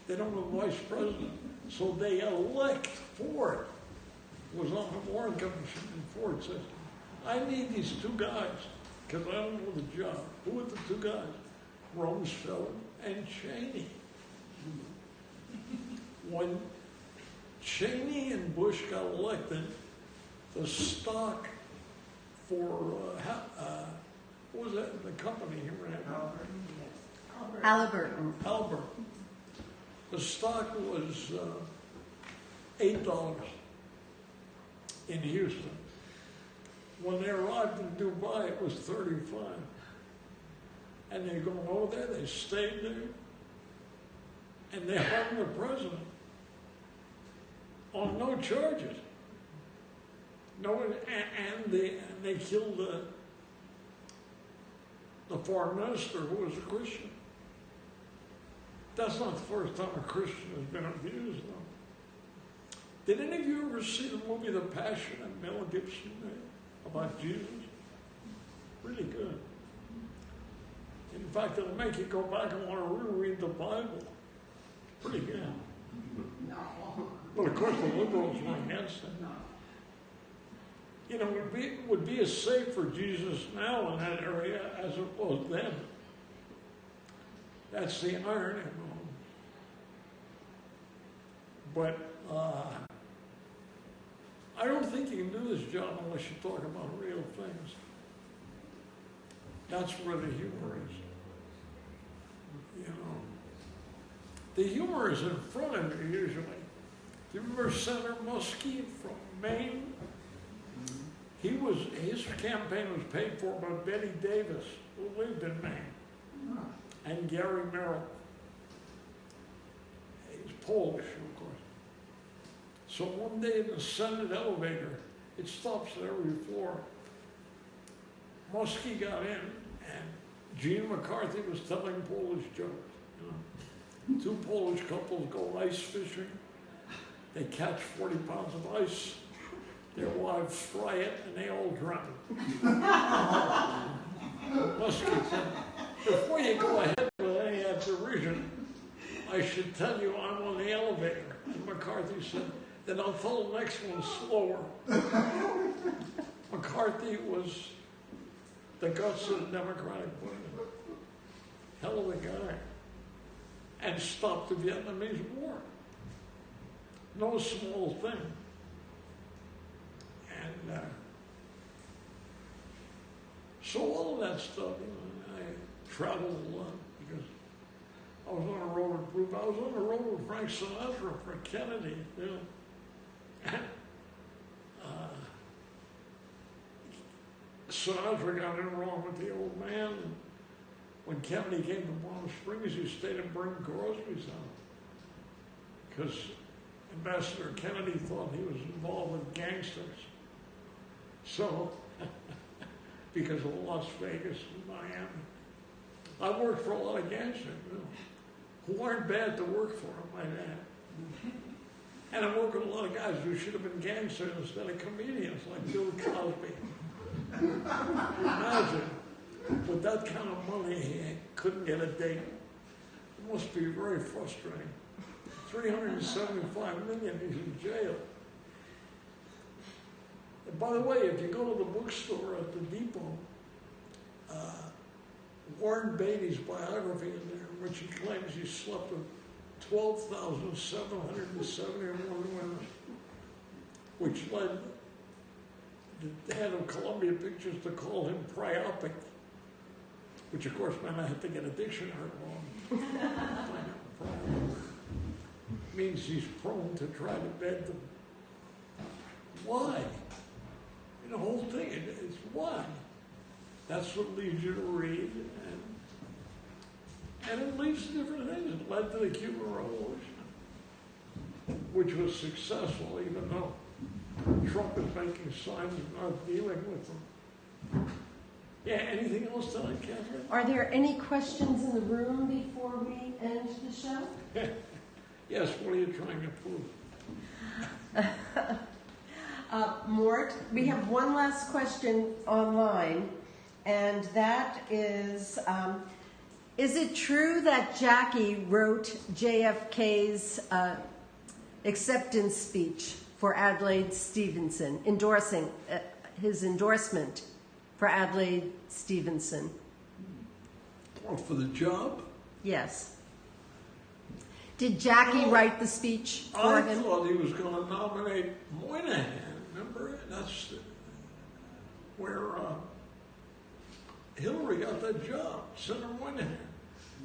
They don't have a vice president, so they elect Ford. Was on the Warren Commission, and Ford says, I need these two guys, because I don't know the job. Who are the two guys? Rumsfeld and Cheney. When Cheney and Bush got elected, the stock for, what was that, the company he ran? Halliburton. Albert. The stock was $8 in Houston. When they arrived in Dubai, it was 35. And they go over there, they stayed there, and they hung the president on no charges. No, and they killed the foreign minister who was a Christian. That's not the first time a Christian has been abused, though. Did any of you ever see the movie The Passion that Mel Gibson made about Jesus? Really good. In fact, it'll make you go back and want to reread the Bible. Pretty good. But of course, the liberals were against it. You know, it would be as safe for Jesus now in that area as it was then. That's the irony. But I don't think you can do this job unless you talk about real things. That's where the humor is. You know, the humor is in front of you usually. Do you remember Senator Muskie from Maine? His campaign was paid for by Betty Davis, who lived in Maine, and Gary Merrill. He's Polish, of course. So one day in the Senate elevator, it stops at every floor. Muskie got in, and Gene McCarthy was telling Polish jokes. You know, 2 Polish couples go ice fishing. They catch 40 pounds of ice. Their wives fry it, and they all drown. Muskie said, before you go ahead with any of that derision, I should tell you I'm on the elevator. And McCarthy said, then I'll tell the next one slower. McCarthy was the guts of the Democratic Party. Hell of a guy. And stopped the Vietnamese War. No small thing. And so all of that stuff, I traveled a lot because I was on a road with group. I was on the road with Frank Sinatra for Kennedy. You know. Sinatra got in wrong with the old man. And when Kennedy came to Palm Springs, he stayed and bring groceries out because Ambassador Kennedy thought he was involved with gangsters. So, because of Las Vegas and Miami, I worked for a lot of gangsters, you know, who aren't bad to work for, I might add. And I worked with a lot of guys who should have been gangsters instead of comedians, like Bill Cosby. Imagine, with that kind of money, he couldn't get a date. It must be very frustrating. $375 million, he's in jail. And by the way, if you go to the bookstore at the Depot, Warren Beatty's biography in there, in which he claims he slept with 12,771 women, which led the head of Columbia Pictures to call him pryopic, which of course meant I had to get a dictionary long. Means he's prone to try to bed them. Why? And the whole thing is why? That's what leads you to read, and it leads to different things. It led to the Cuban Revolution, which was successful, even though Trump is making signs of not dealing with them. Yeah, anything else tonight, Catherine? Are there any questions in the room before we end the show? Yes, what are you trying to prove? Mort, we have one last question online, and that is it true that Jackie wrote JFK's acceptance speech for Adlai Stevenson, endorsing his endorsement for Adlai Stevenson? Or for the job? Yes. Did Jackie write the speech for him? I thought he was going to nominate Moynihan. Remember? where Hillary got that job, Senator Moynihan.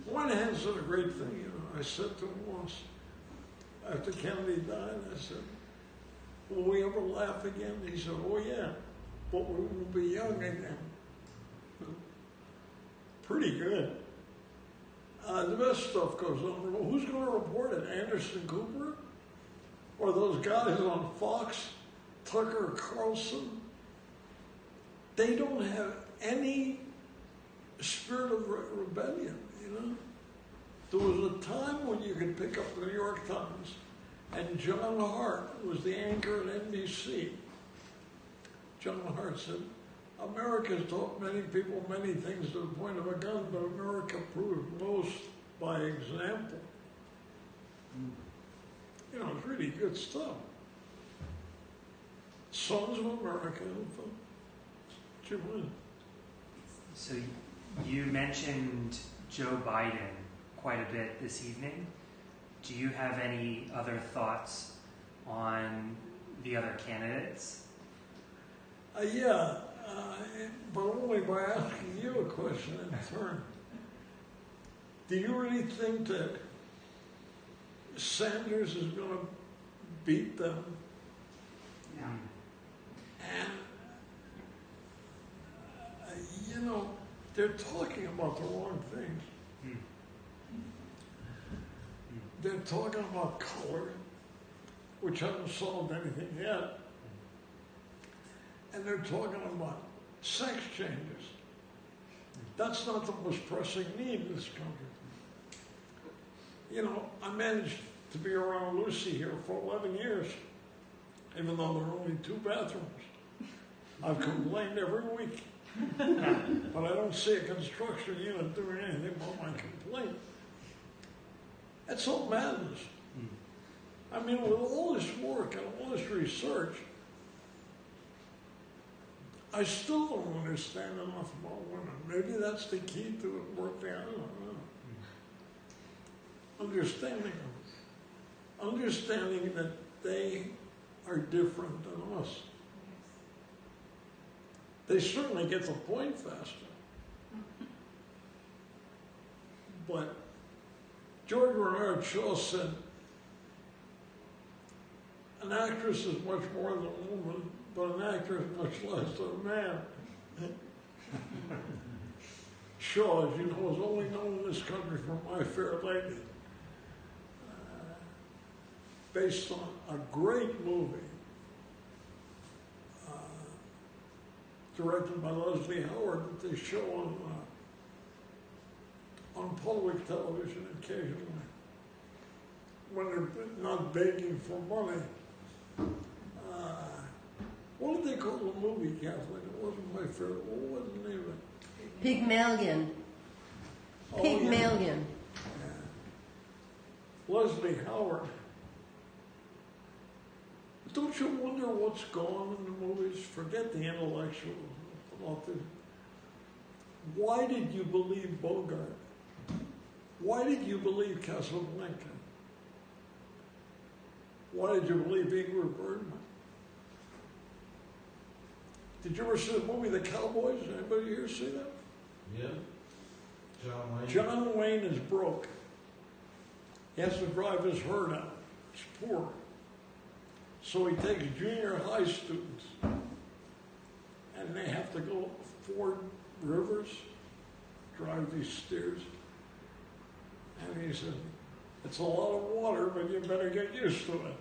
Moynihan said a great thing, you know. I said to him once, after Kennedy died, I said, will we ever laugh again? He said, oh yeah, but we will be young again. Pretty good. The best stuff goes on. Well, who's going to report it? Anderson Cooper? Or those guys on Fox? Tucker Carlson? They don't have any spirit of rebellion, you know? There was a time when you could pick up the New York Times and John Hart was the anchor at NBC. John Hart said, America's taught many people many things to the point of a gun, but America proved most by example. You know, it's really good stuff. Sons of America. Jim Wynn. So you mentioned Joe Biden quite a bit this evening. Do you have any other thoughts on the other candidates? Yeah, but only by asking you a question in turn. Do you really think that Sanders is going to beat them? No. And, you know, they're talking about the wrong things. They're talking about color, which hasn't solved anything yet. And they're talking about sex changes. That's not the most pressing need in this country. You know, I managed to be around Lucy here for 11 years, even though there are only 2 bathrooms. I've complained every week, but I don't see a construction unit doing anything about my complaint. That's all madness. I mean, with all this work and all this research, I still don't understand enough about women. Maybe that's the key to it working. I don't know. Understanding them. Understanding that they are different than us. They certainly get the point faster. But George Bernard Shaw said, an actress is much more than a woman, but an actor is much less than a man. Shaw, as you know, is only known in this country for My Fair Lady, based on a great movie directed by Leslie Howard that they show on public television occasionally when they're not begging for money. What did they call the movie, Kathleen? It wasn't My Favorite. What was the name of it? Pygmalion. Oh, Pygmalion. Yeah. Leslie Howard. Don't you wonder what's gone in the movies? Forget the intellectual about this. Why did you believe Bogart? Why did you believe Casablanca? Why did you believe Ingrid Bergman? Did you ever see the movie The Cowboys? Anybody here see that? Yeah. John Wayne. John Wayne is broke. He has to drive his herd out. He's poor. So he takes junior high students and they have to go ford rivers, drive these steers. And he said, it's a lot of water, but you better get used to it.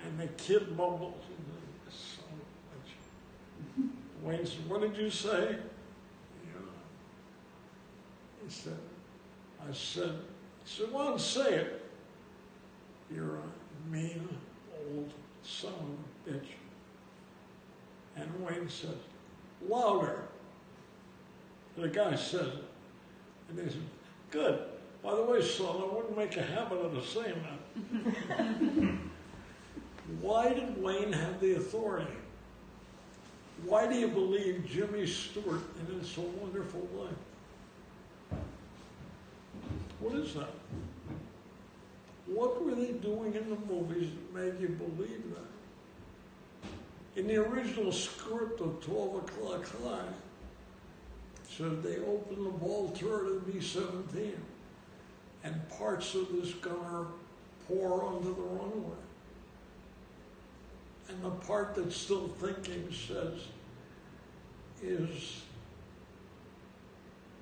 And the kid mumbles. Wayne said, what did you say? He said, I said, well, say it. You're a mean old son of a bitch. And Wayne says, louder. The guy says it. And he said, good. By the way, son, I wouldn't make a habit of saying that. Why did Wayne have the authority? Why do you believe Jimmy Stewart in It's a Wonderful Life? What is that? What were they doing in the movies that made you believe that? In the original script of 12 O'Clock High, said they opened the ball turret at B-17 and parts of this gunner pour onto the runway. And the part that's still thinking says, is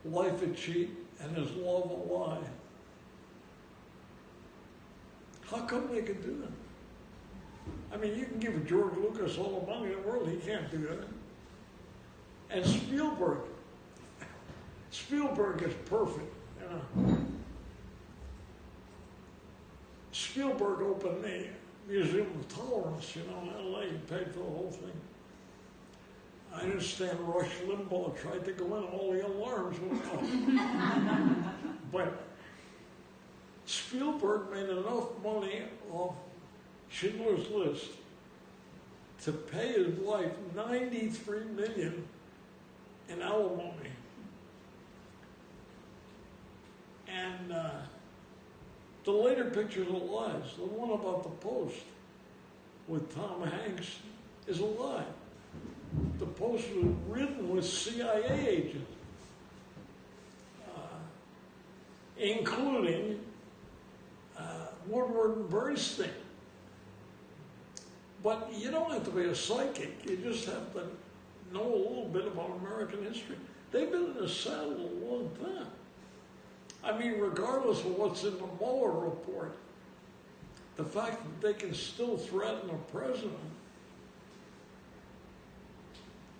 life a cheat and is love a lie? How come they could do that? I mean, you can give George Lucas all the money in the world, he can't do that. And Spielberg is perfect. You know. Spielberg opened the Museum of Tolerance, you know, in LA, he paid for the whole thing. I understand Rush Limbaugh tried to go in, all the alarms went off. But Spielberg made enough money off Schindler's List to pay his wife $93 million in alimony. And the later pictures are lies. The one about the Post with Tom Hanks is a lie. The Post was written with CIA agents, including Woodward and Bernstein. But you don't have to be a psychic. You just have to know a little bit about American history. They've been in the saddle a long time. I mean, regardless of what's in the Mueller report, the fact that they can still threaten a president.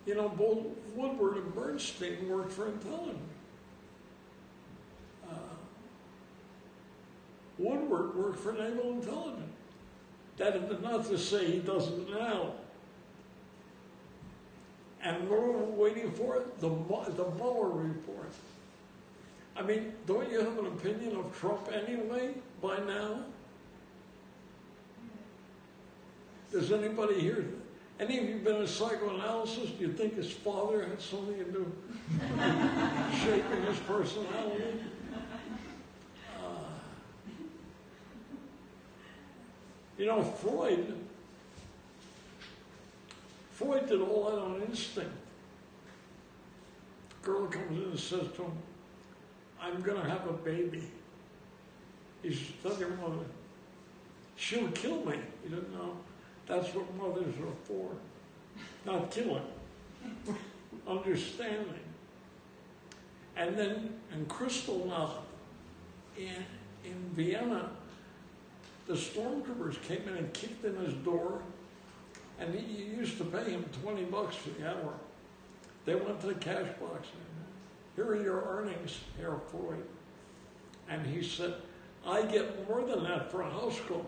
You know, both Woodward and Bernstein worked for intelligence. Woodward worked for naval intelligence. That is not to say he doesn't now. And what are we waiting for? The Mueller report. I mean, don't you have an opinion of Trump anyway by now? Does anybody here, any of you been in psychoanalysis? Do you think his father had something to do with shaping his personality? You know, Freud did all that on instinct. Girl comes in and says to him, I'm going to have a baby. He's telling her mother, she'll kill me. He didn't know. That's what mothers are for. Not killing. Understanding. And then in Kristallnacht in Vienna, the stormtroopers came in and kicked in his door, and he used to pay him $20 for the hour. They went to the cash box. Here are your earnings, Herr Freud. And he said, I get more than that for a house call.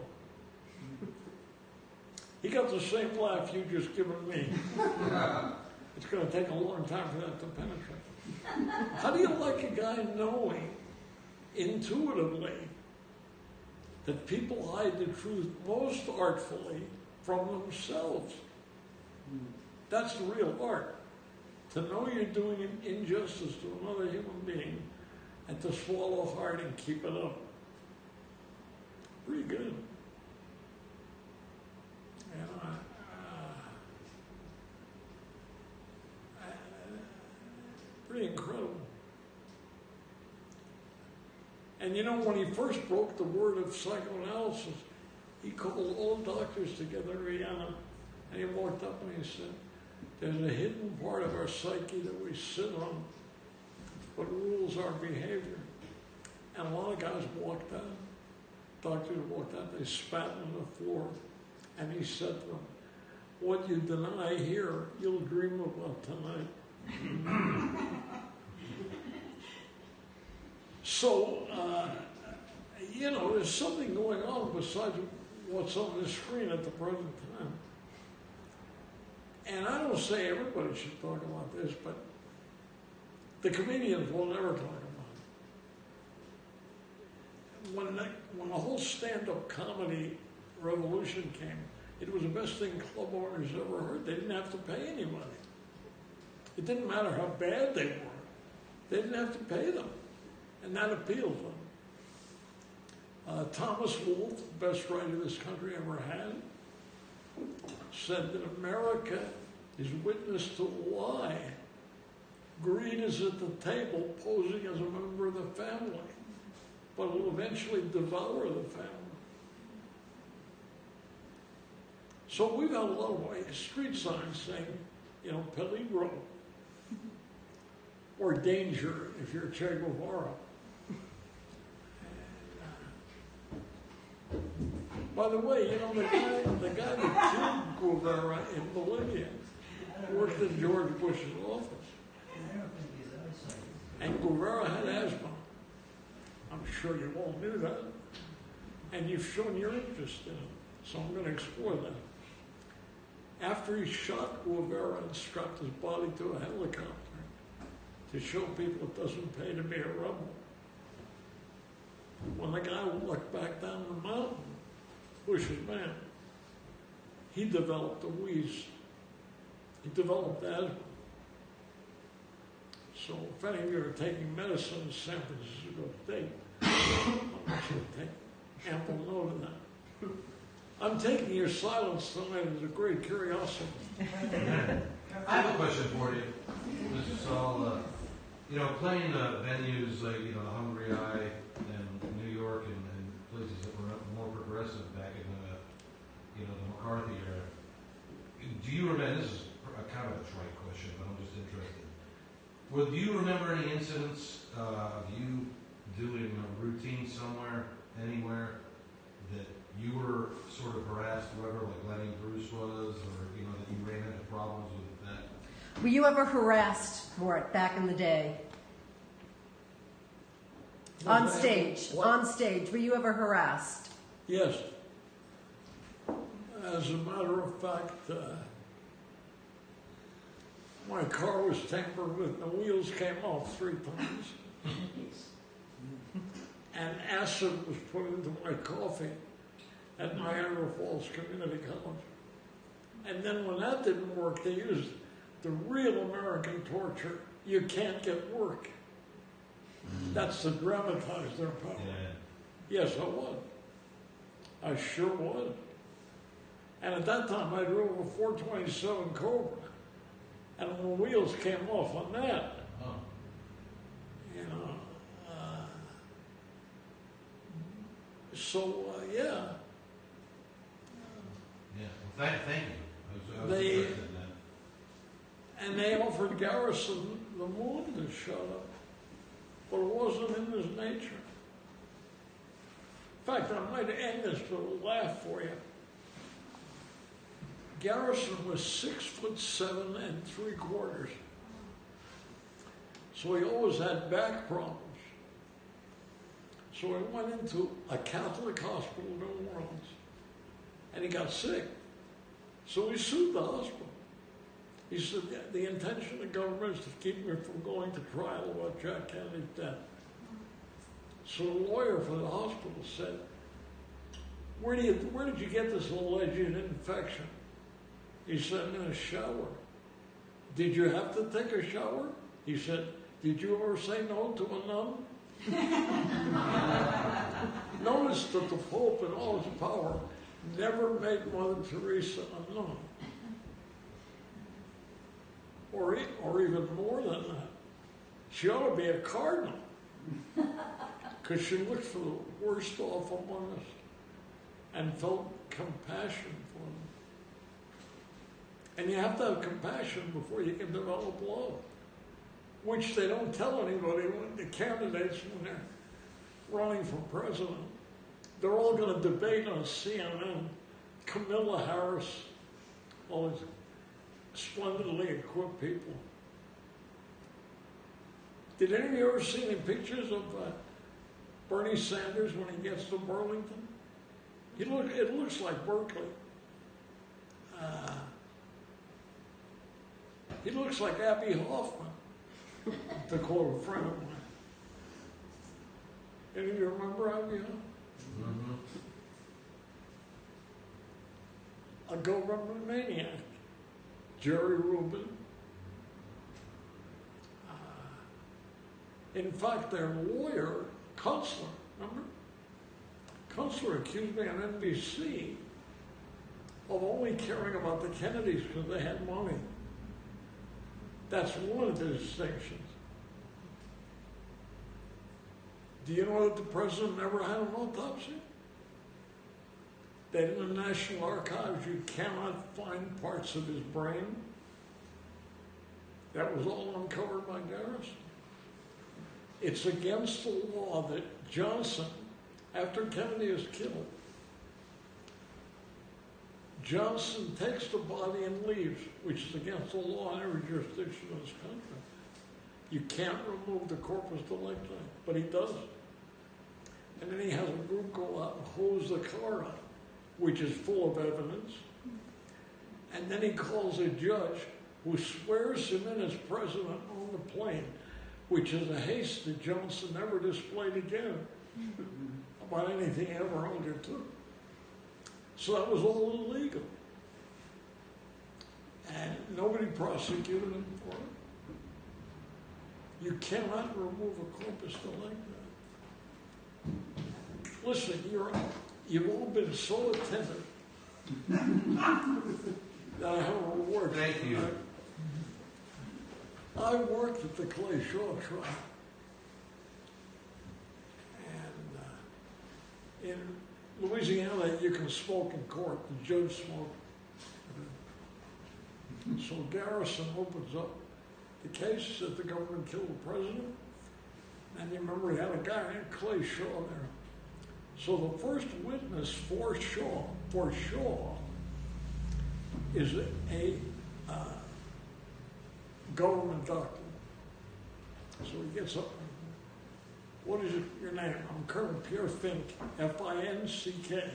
He got the same laugh you just given me. It's going to take a long time for that to penetrate. How do you like a guy knowing intuitively that people hide the truth most artfully from themselves? That's the real art. To know you're doing an injustice to another human being and to swallow hard and keep it up. Pretty good. You know, pretty incredible. And you know, when he first broke the word of psychoanalysis, he called all doctors together in Vienna, and he walked up and he said, there's a hidden part of our psyche that we sit on, what rules our behavior. And a lot of guys walked out, doctors walked out, they spat on the floor, and he said to them, what you deny here, you'll dream about tonight. So, you know, there's something going on besides what's on the screen at the present time. And I don't say everybody should talk about this, but the comedians will never talk about it. When the whole stand-up comedy revolution came, it was the best thing club owners ever heard. They didn't have to pay anybody. It didn't matter how bad they were. They didn't have to pay them. And that appealed to them. Thomas Wolfe, best writer this country ever had, said that America is witness to a lie. Greed is at the table posing as a member of the family, but will eventually devour the family. So we've got a lot of street signs saying, you know, peligro, or danger if you're Che Guevara. By the way, you know, the guy that killed Guevara in Bolivia worked in George Bush's office. And Guevara had asthma. I'm sure you all knew that. And you've shown your interest in it. So I'm going to explore that. After he shot Guevara and strapped his body to a helicopter to show people it doesn't pay to be a rebel, when the guy looked back down the mountain, Bush's man, he developed a wheeze. He developed asthma. So if any of you are taking medicine in San Francisco State, I want you to take ample note of that. I'm taking your silence tonight as a great curiosity. I have a question for you, Mr. Sahl. You know, playing venues like, you know, the Hungry Eye and New York and places that were more progressive back in the, you know, the McCarthy era. Do you remember, this is a kind of a trite question, but I'm just interested. Well, do you remember any incidents of you doing a routine somewhere, anywhere, that you were sort of harassed, whoever, like Lenny Bruce was, or, you know, that you ran into problems with that? Were you ever harassed, Mort, back in the day? On stage, were you ever harassed? Yes. As a matter of fact, my car was tampered with and the wheels came off 3 times. And acid was put into my coffee at Niagara Falls Community College. And then when that didn't work, they used the real American torture. You can't get work. That's to dramatize their power. Yeah. Yes, I would. I sure would. And at that time, I drove a 427 Cobra. And when the wheels came off on that, you know, yeah. Yeah, well, thank you. I was interested in that. And they offered Garrison the moon to shut up, but it wasn't in his nature. In fact, I might end this with a laugh for you. Garrison was 6'7"3/4. So he always had back problems. So he went into a Catholic hospital in New Orleans, and he got sick. So he sued the hospital. He said, the intention of the government is to keep me from going to trial about Jack Kennedy's death. So the lawyer for the hospital said, where did you get this alleged infection? He said, in a shower. Did you have to take a shower? He said, did you ever say no to a nun? Notice that the Pope in all his power never made Mother Teresa a nun. Or even more than that. She ought to be a cardinal. Because she looked for the worst off among us and felt compassion for them. And you have to have compassion before you can develop love, which they don't tell anybody when the candidates, when they're running for president. They're all going to debate on CNN. Kamala Harris, all these splendidly equipped people. Did any of you ever see any pictures of Bernie Sanders when he gets to Burlington? It looks like Berkeley. He looks like Abby Hoffman, to quote a friend of mine. Any of you remember Abby Hoffman? Mm-hmm. A government maniac. Jerry Rubin. In fact, their lawyer, Kunstler, remember? Kunstler accused me on NBC of only caring about the Kennedys because they had money. That's one of the distinctions. Do you know that the president never had an autopsy? That in the National Archives you cannot find parts of his brain? That was all uncovered by Garrison. It's against the law that Johnson, after Kennedy is killed, Johnson takes the body and leaves, which is against the law in every jurisdiction in this country. You can't remove the corpus delicti, but he does. And then he has a group go out and hose the car up, which is full of evidence. And then he calls a judge who swears him in as president on the plane, which is a haste that Johnson never displayed again about anything he ever undertook. So that was all illegal. And nobody prosecuted him for it. You cannot remove a corpus delicti. Listen, you've all been so attentive that I have a reward. Thank you. I worked at the Clay Shaw trial. And in Louisiana, you can smoke in court. The judge smoked. So Garrison opens up the case that the government killed the president. And you remember he had a guy named Clay Shaw there. So the first witness for Shaw is a government doctor. So he gets up. What is your name? I'm Colonel Pierre Fink, F-I-N-C-K.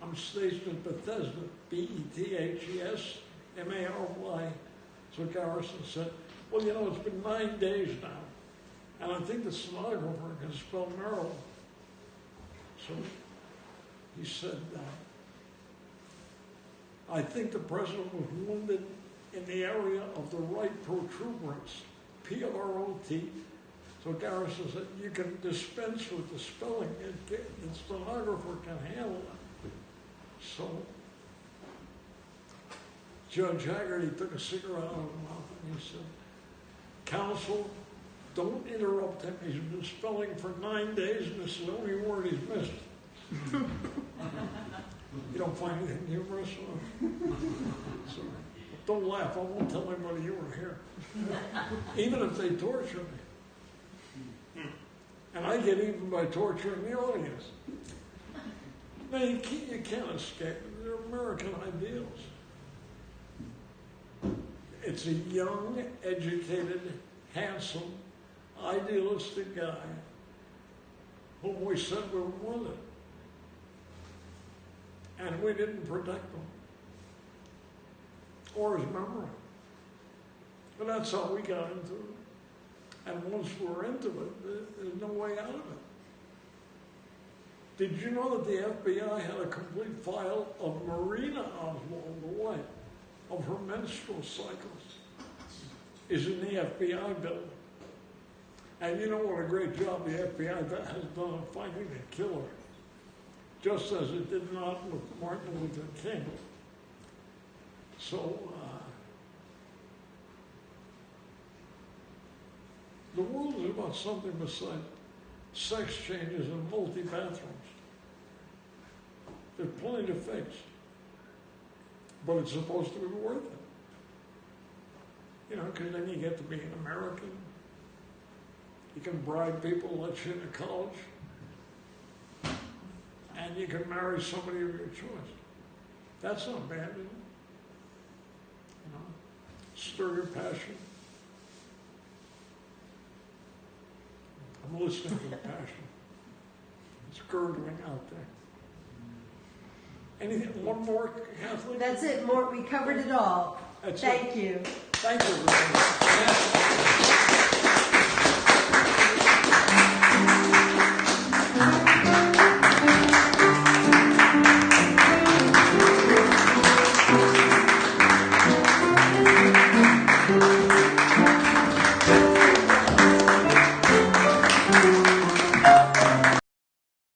I'm stationed in Bethesda, B-E-T-H-E-S, M-A-R-Y. So Garrison said, well, you know, it's been 9 days now. And I think the stenographer can spell Maryland. So he said, I think the president was wounded in the area of the right protuberance, P-R-O-T. So Garrison said, you can dispense with the spelling. The stenographer can handle it. So Judge Haggerty took a cigarette out of his mouth and he said, counsel, don't interrupt him. He's been spelling for 9 days and this is the only word he's missed. You don't find anything humorous? Sorry. Don't laugh. I won't tell anybody you were here. Even if they torture me. And I get even by torturing the audience. No, you can't escape. They're American ideals. It's a young, educated, handsome, idealistic guy whom we said we wanted. And we didn't protect him or his memory. But that's how we got into it. And once we're into it, there's no way out of it. Did you know that the FBI had a complete file of Marina Oswald, the wife, of her menstrual cycles? Is in the FBI building. And you know what a great job the FBI has done in finding the killer, just as it did not with Martin Luther King. So, the world is about something besides sex changes and multi-bathrooms. There's plenty to fix, but it's supposed to be worth it. You know, because then you get to be an American. You can bribe people, let you into college, and you can marry somebody of your choice. That's not bad, is it? You know, stir your passion. I'm listening to the passion. It's gurgling out there. Anything? One more, Kathleen? That's it, Mort. We covered it all. That's Thank it. you. Thank you, everybody.